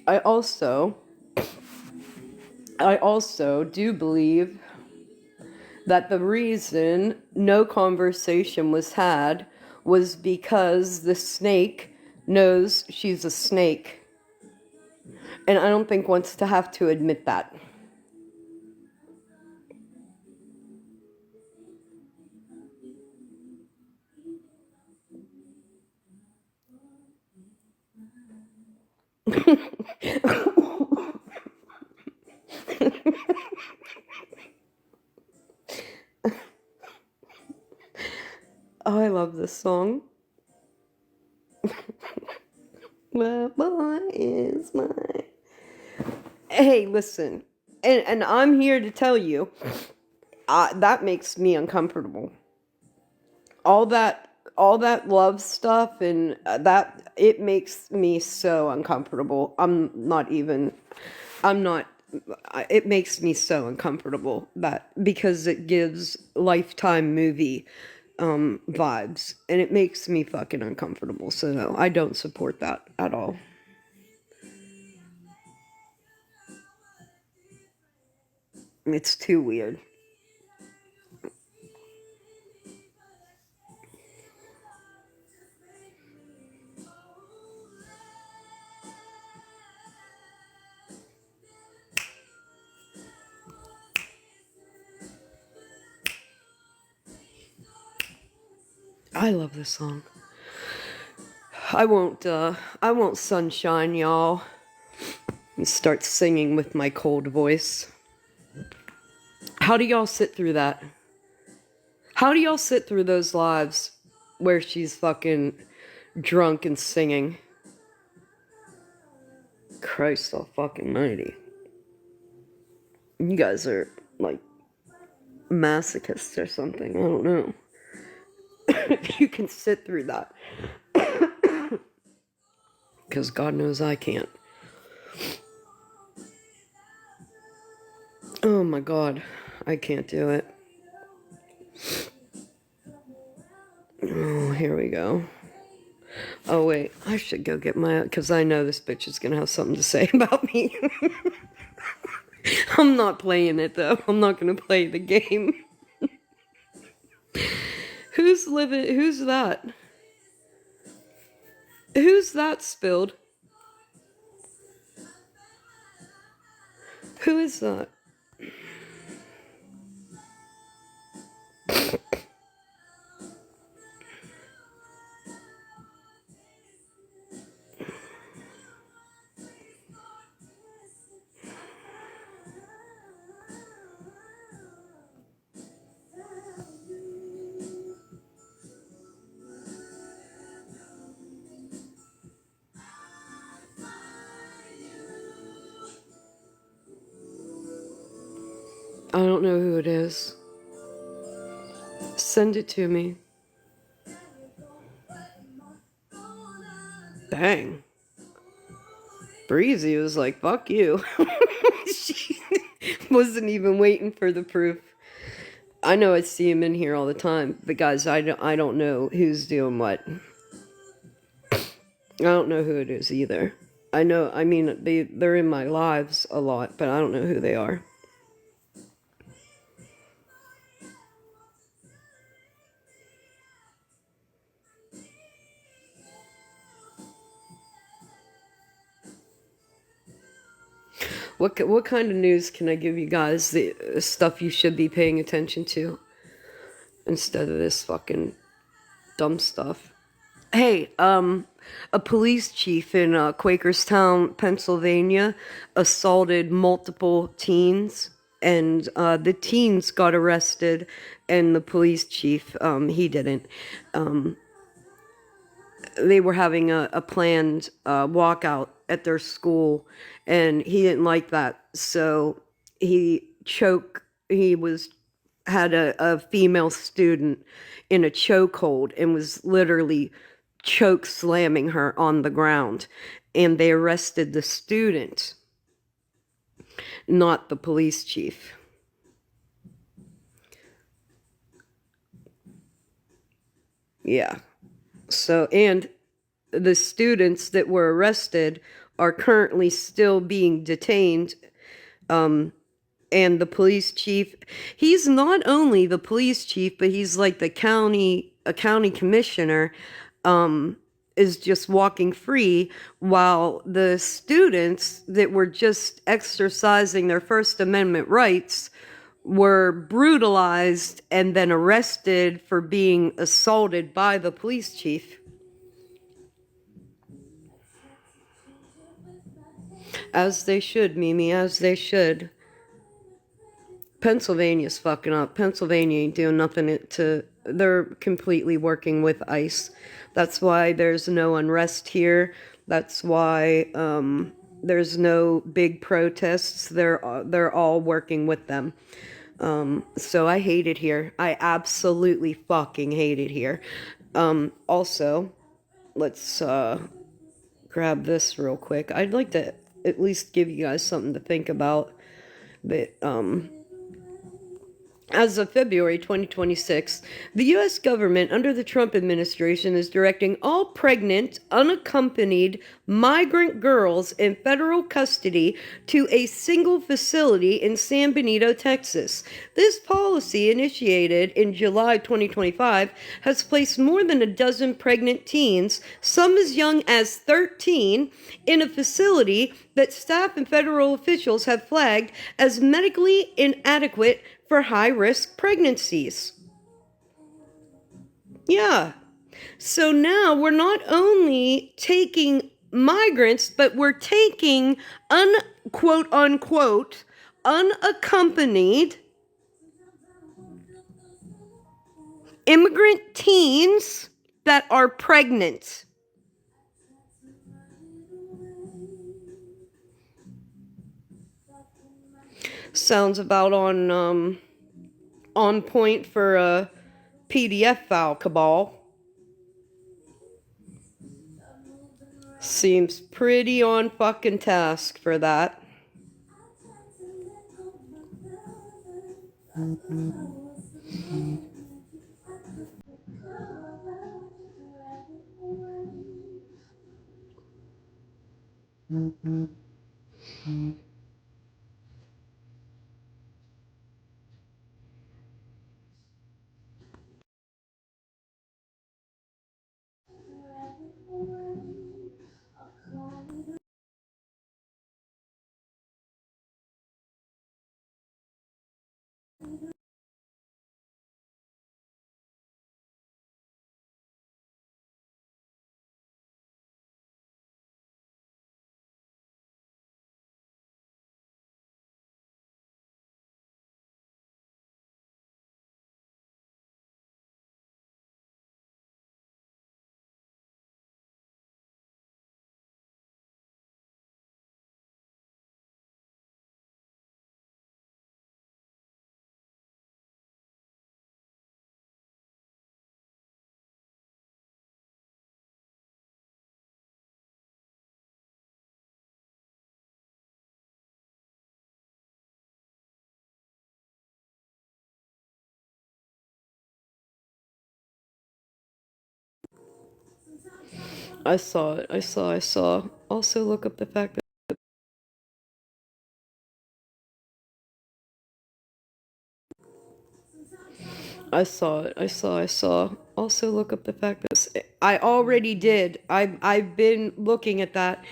I also do believe that the reason no conversation was had was because the snake knows she's a snake. And I don't think wants to have to admit that. Oh, I love this song. My boy is mine. Hey, listen. And I'm here to tell you, that makes me uncomfortable. All that love stuff and that it makes me so uncomfortable. I'm not it makes me so uncomfortable that because it gives Lifetime movie vibes and it makes me fucking uncomfortable. So no, I don't support that at all. It's too weird. I love this song. I won't sunshine y'all and start singing with my cold voice. How do y'all sit through that? How do y'all sit through those lives where she's fucking drunk and singing? Christ all fucking mighty. You guys are like masochists or something. I don't know. If you can sit through that. Because God knows I can't. Oh my God. I can't do it. Oh, here we go. Oh, wait. I should go get my... Because I know this bitch is going to have something to say about me. I'm not playing it, though. I'm not going to play the game. Who's that? Who's that spilled? Who is that? I don't know who it is. Send it to me. Dang. Breezy was like, fuck you. She wasn't even waiting for the proof. I know I see him in here all the time, but guys, I don't know who's doing what. I don't know who it is either. I mean, they're in my lives a lot, but I don't know who they are. What kind of news can I give you guys? The stuff you should be paying attention to instead of this fucking dumb stuff. Hey, a police chief in Quakerstown, Pennsylvania, assaulted multiple teens, and the teens got arrested, and the police chief, he didn't. They were having a planned walkout at their school, and he didn't like that, so he had a female student in a chokehold and was literally choke slamming her on the ground, and they arrested the student, not the police chief. Yeah. So, and the students that were arrested are currently still being detained. And the police chief, he's not only the police chief, but he's like a county commissioner. is just walking free, while the students that were just exercising their First Amendment rights were brutalized and then arrested for being assaulted by the police chief. As they should, Mimi, as they should. Pennsylvania's fucking up. Pennsylvania ain't doing nothing to. They're completely working with ICE. That's why there's no unrest here. That's why there's no big protests. They're all working with them. So I hate it here. I absolutely fucking hate it here. Also, let's grab this real quick. I'd like to at least give you guys something to think about. But as of February 2026, the U.S. government under the Trump administration is directing all pregnant, unaccompanied migrant girls in federal custody to a single facility in San Benito, Texas. This policy, initiated in July 2025, has placed more than a dozen pregnant teens, some as young as 13, in a facility that staff and federal officials have flagged as medically inadequate for high-risk pregnancies. Yeah. So now we're not only taking migrants, but we're taking unquote unquote unaccompanied immigrant teens that are pregnant. Sounds about on point for a PDF file cabal. Seems pretty on fucking task for that. I saw it. I saw. Also look up the fact that I saw it. I saw. Also look up the fact that I already did. I've been looking at that.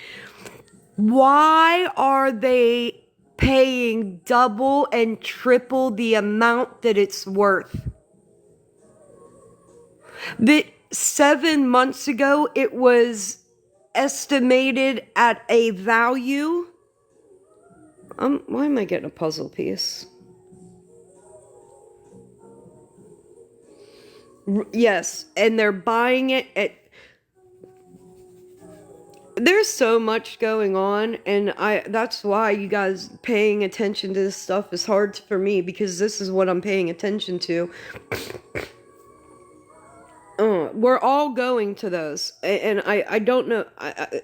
Why are they paying double and triple the amount that it's worth? That 7 months ago it was estimated at a value. Why am I getting a puzzle piece? Yes, and they're buying it at. There's so much going on, and that's why you guys paying attention to this stuff is hard for me, because this is what I'm paying attention to. We're all going to those, and I don't know.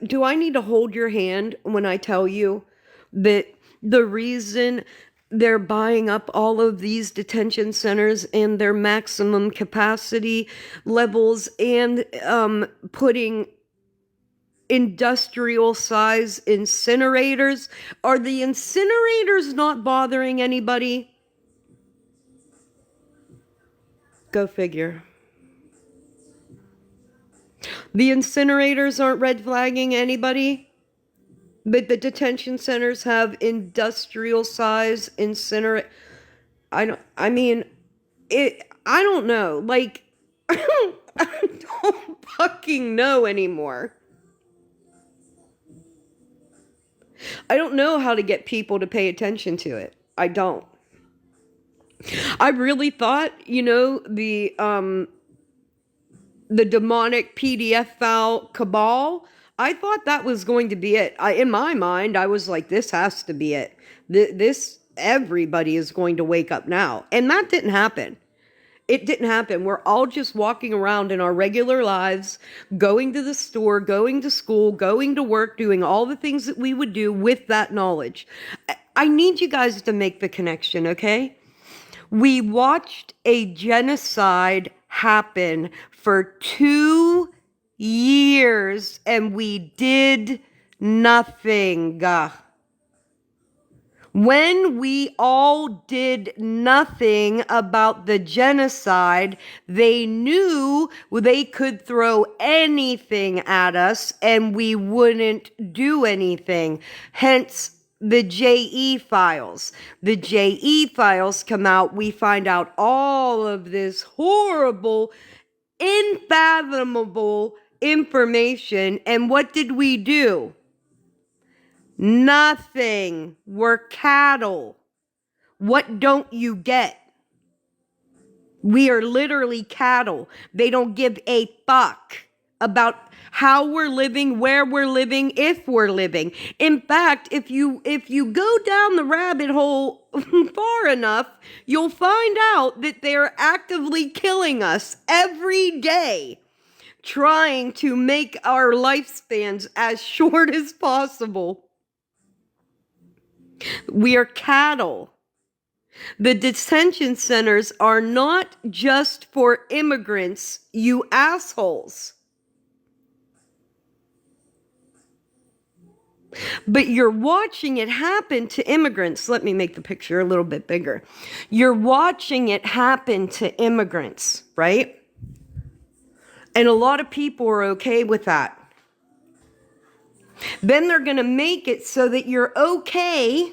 Do I need to hold your hand when I tell you that the reason they're buying up all of these detention centers and their maximum capacity levels, and putting industrial size incinerators? Are the incinerators not bothering anybody? Go figure. The incinerators aren't red flagging anybody, but the detention centers have industrial size incinerator. I don't know. Like, I don't fucking know anymore. I don't know how to get people to pay attention to it. I don't. I really thought, the demonic PDF file cabal, I thought that was going to be it. In my mind, I was like, this has to be it. Everybody is going to wake up now. And that didn't happen. It didn't happen. We're all just walking around in our regular lives, going to the store, going to school, going to work, doing all the things that we would do with that knowledge. I need you guys to make the connection, okay? We watched a genocide happen for 2 years and we did nothing. When we all did nothing about the genocide, they knew they could throw anything at us and we wouldn't do anything. Hence, the JE files. The JE files come out. We find out all of this horrible, unfathomable information. And what did we do? Nothing. We're cattle. What don't you get? We are literally cattle. They don't give a fuck about how we're living, where we're living, if we're living. In fact, if you go down the rabbit hole far enough, you'll find out that they're actively killing us every day, trying to make our lifespans as short as possible. We are cattle. The detention centers are not just for immigrants, you assholes. But you're watching it happen to immigrants. Let me make the picture a little bit bigger. You're watching it happen to immigrants, right? And a lot of people are okay with that. Then they're going to make it so that you're okay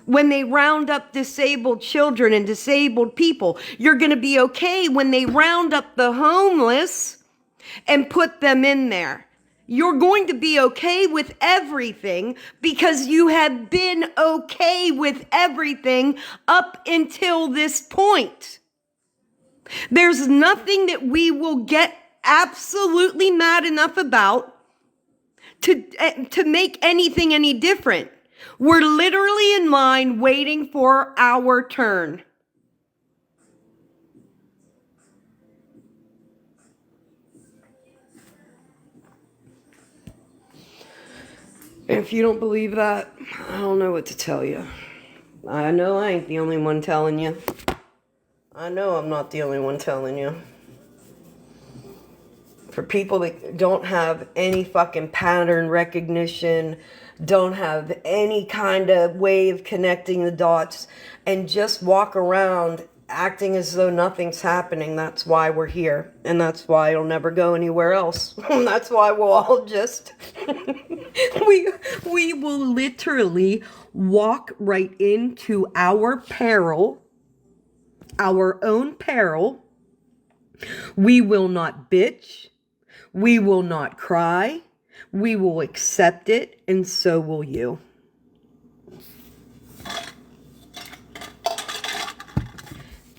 when they round up disabled children and disabled people. You're going to be okay when they round up the homeless and put them in there. You're going to be okay with everything because you have been okay with everything up until this point. There's nothing that we will get absolutely mad enough about to make anything any different. We're literally in line waiting for our turn. If you don't believe that, I don't know what to tell you. I know I ain't the only one telling you. I know I'm not the only one telling you. For people that don't have any fucking pattern recognition, don't have any kind of way of connecting the dots, and just walk around acting as though nothing's happening, that's why we're here. And that's why it'll never go anywhere else. That's why we'll all just... we will literally walk right into our peril, our own peril. We will not bitch. We will not cry. We will accept it, and so will you.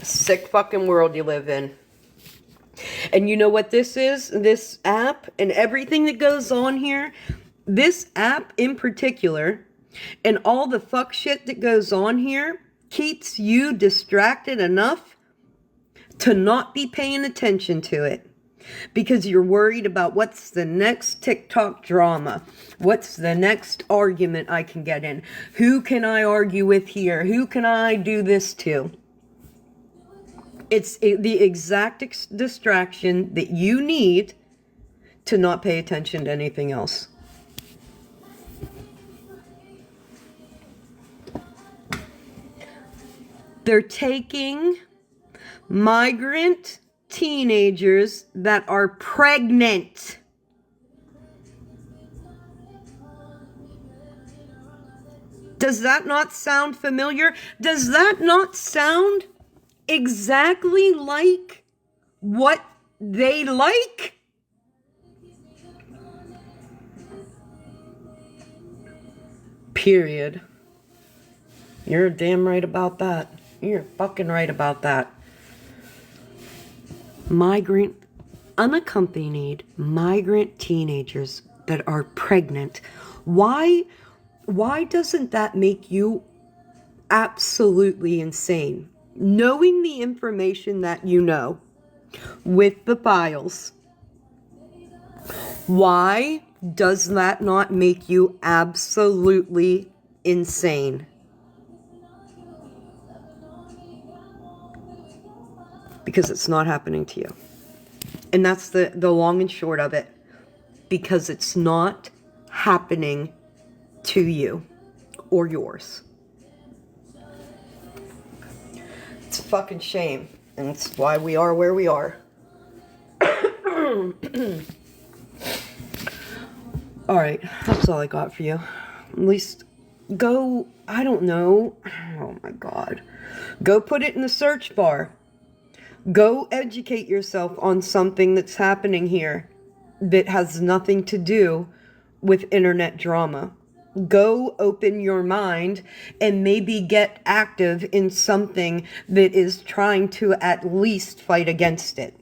Sick fucking world you live in. And you know what this is? This app and everything that goes on here, this app in particular, and all the fuck shit that goes on here keeps you distracted enough to not be paying attention to it. Because you're worried about what's the next TikTok drama. What's the next argument I can get in? Who can I argue with here? Who can I do this to? It's the exact distraction that you need to not pay attention to anything else. They're taking migrant teenagers that are pregnant. Does that not sound familiar? Does that not sound exactly like what they like? Period. You're damn right about that. You're fucking right about that. Unaccompanied migrant teenagers that are pregnant. Why doesn't that make you absolutely insane? Knowing the information that you know with the files, why does that not make you absolutely insane? Because it's not happening to you. And that's the long and short of it. Because it's not happening to you or yours. It's a fucking shame. And it's why we are where we are. Alright, that's all I got for you. At least go, I don't know. Oh my God. Go put it in the search bar. Go educate yourself on something that's happening here that has nothing to do with internet drama. Go open your mind and maybe get active in something that is trying to at least fight against it.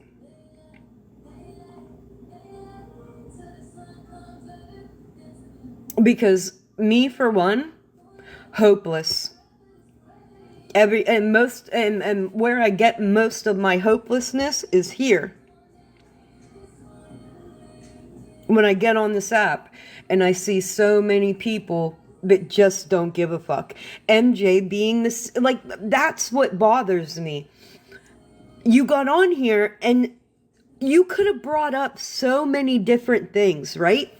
Because me, for one, hopeless. And where I get most of my hopelessness is here. When I get on this app and I see so many people that just don't give a fuck. MJ being this, like, that's what bothers me. You got on here and you could have brought up so many different things, right?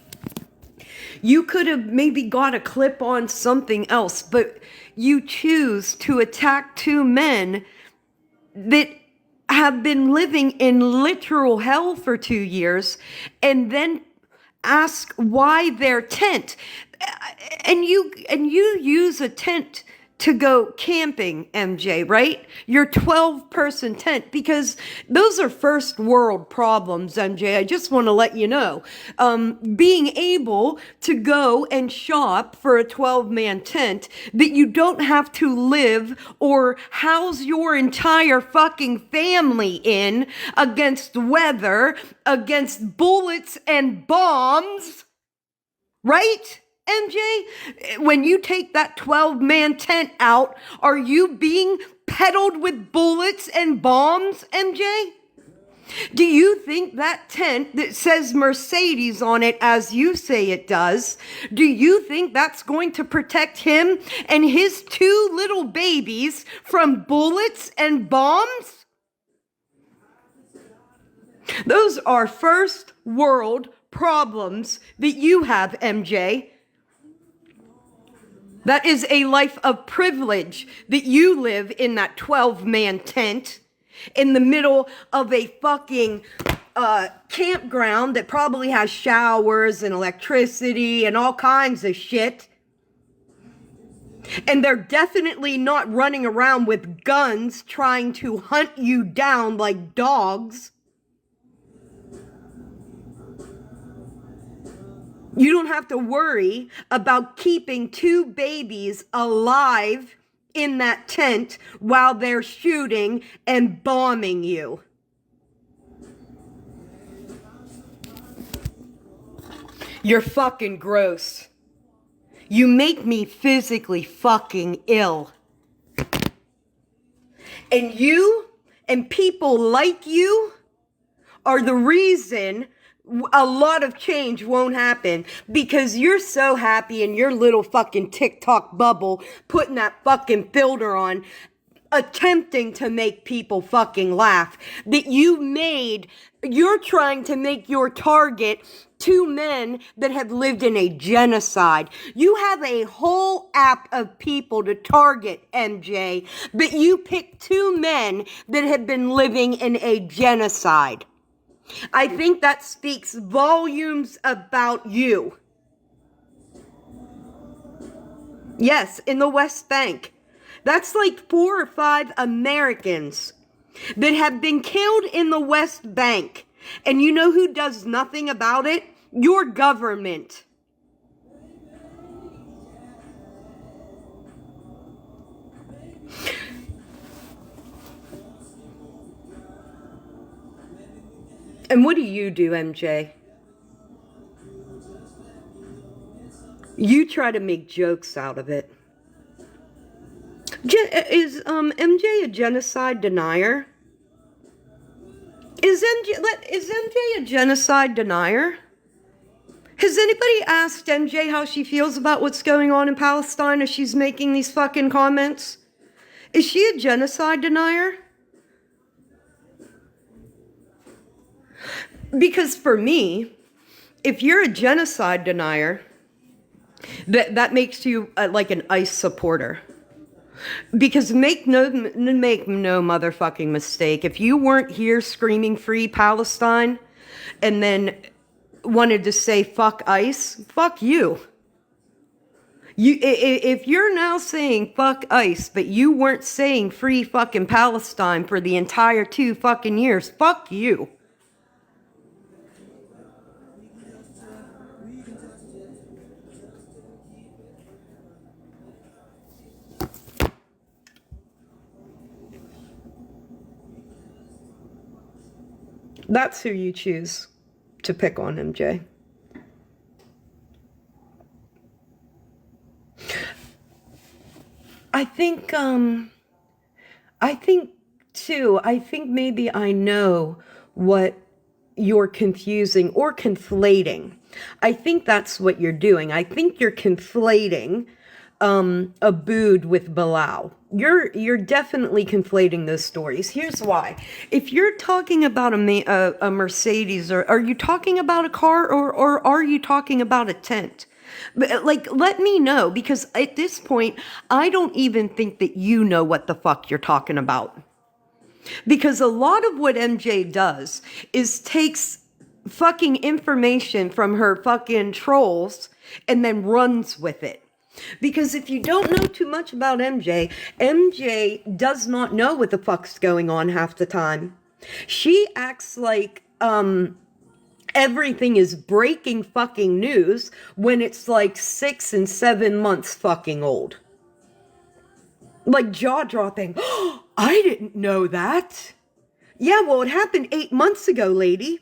You could have maybe got a clip on something else, but you choose to attack two men that have been living in literal hell for 2 years and then ask why their tent. And you use a tent to go camping, MJ, right? Your 12-person tent, because those are first world problems, MJ. I just want to let you know. Being able to go and shop for a 12-man tent that you don't have to live or house your entire fucking family in against weather, against bullets and bombs, right? MJ, when you take that 12-man tent out, are you being peddled with bullets and bombs, MJ? Do you think that tent that says Mercedes on it, as you say it does, do you think that's going to protect him and his 2 little babies from bullets and bombs? Those are first world problems that you have, MJ. That is a life of privilege that you live in that 12-man tent in the middle of a fucking campground that probably has showers and electricity and all kinds of shit. And they're definitely not running around with guns trying to hunt you down like dogs. You don't have to worry about keeping 2 babies alive in that tent while they're shooting and bombing you. You're fucking gross. You make me physically fucking ill. And you and people like you are the reason a lot of change won't happen, because you're so happy in your little fucking TikTok bubble, putting that fucking filter on, attempting to make people fucking laugh, that you're trying to make your target 2 men that have lived in a genocide. You have a whole app of people to target, MJ, but you pick 2 men that have been living in a genocide. I think that speaks volumes about you. Yes, in the West Bank. That's like 4 or 5 Americans that have been killed in the West Bank. And you know who does nothing about it? Your government. And what do, MJ? You try to make jokes out of it. Is MJ a genocide denier? Is MJ a genocide denier? Has anybody asked MJ how she feels about what's going on in Palestine as she's making these fucking comments? Is she a genocide denier? Because for me, if you're a genocide denier, that makes you like an ICE supporter. Because make no motherfucking mistake. If you weren't here screaming free Palestine and then wanted to say fuck ICE, fuck you. If you're now saying fuck ICE, but you weren't saying free fucking Palestine for the entire 2 fucking years, fuck you. That's who you choose to pick on, MJ. I think maybe I know what you're confusing or conflating. I think that's what you're doing. I think you're conflating Abood with Bilal. You're definitely conflating those stories. Here's why. If you're talking about a Mercedes, or are you talking about a car, or are you talking about a tent? But, like, let me know, because at this point, I don't even think that you know what the fuck you're talking about. Because a lot of what MJ does is takes fucking information from her fucking trolls and then runs with it. Because if you don't know too much about MJ, MJ does not know what the fuck's going on half the time. She acts like everything is breaking fucking news when it's like 6 and 7 months fucking old. Like jaw-dropping. I didn't know that. Yeah, well, it happened 8 months ago, lady.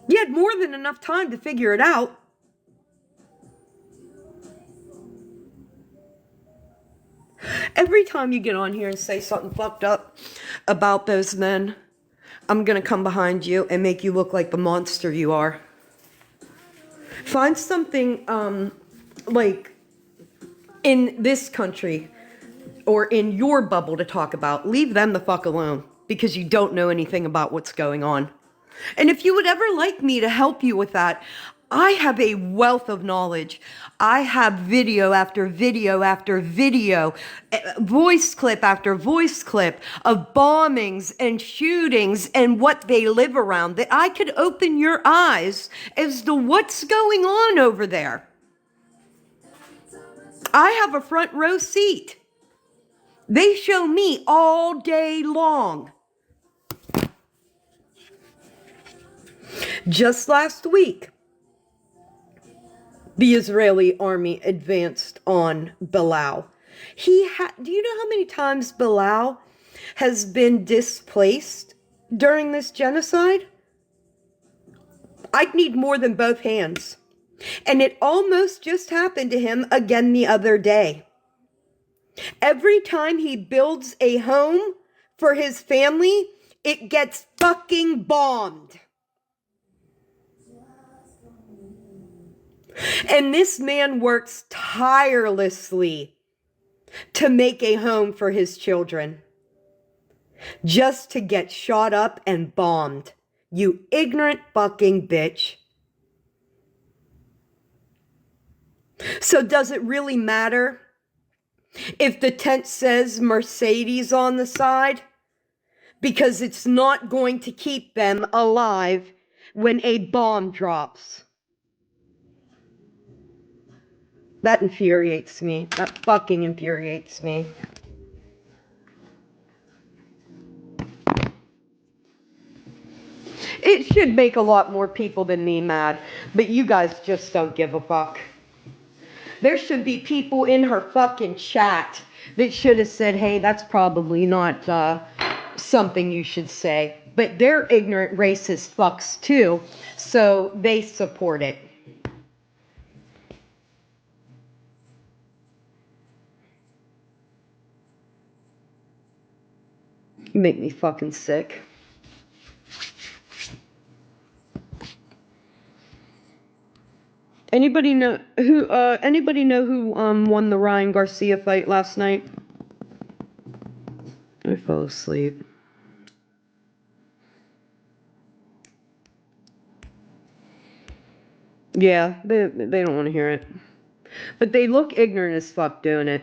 You had more than enough time to figure it out. Every time you get on here and say something fucked up about those men, I'm gonna come behind you and make you look like the monster you are. Find something, like, in this country or in your bubble to talk about. Leave them the fuck alone, because you don't know anything about what's going on. And if you would ever like me to help you with that, I have a wealth of knowledge. I have video after video after video, voice clip after voice clip of bombings and shootings and what they live around, that I could open your eyes as to what's going on over there. I have a front row seat. They show me all day long. Just last week, the Israeli army advanced on Bilal. Do you know how many times Bilal has been displaced during this genocide? I'd need more than both hands. And it almost just happened to him again the other day. Every time he builds a home for his family, it gets fucking bombed. And this man works tirelessly to make a home for his children, just to get shot up and bombed. You ignorant fucking bitch. So does it really matter if the tent says Mercedes on the side? Because it's not going to keep them alive when a bomb drops. That infuriates me. That fucking infuriates me. It should make a lot more people than me mad, but you guys just don't give a fuck. There should be people in her fucking chat that should have said, hey, that's probably not something you should say. But they're ignorant racist fucks too, so they support it. You make me fucking sick. Anybody know who won the Ryan Garcia fight last night? I fell asleep. Yeah, they don't want to hear it. But they look ignorant as fuck doing it.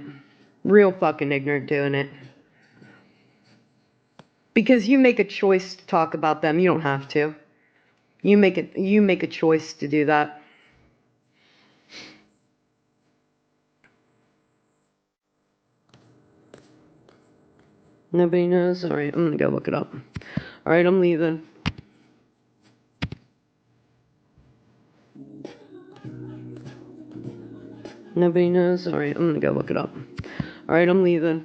Real fucking ignorant doing it. Because you make a choice to talk about them, you don't have to. You make a choice to do that. Nobody knows? Alright, I'm gonna go look it up. Alright, I'm leaving. Nobody knows? Alright, I'm gonna go look it up. Alright, I'm leaving.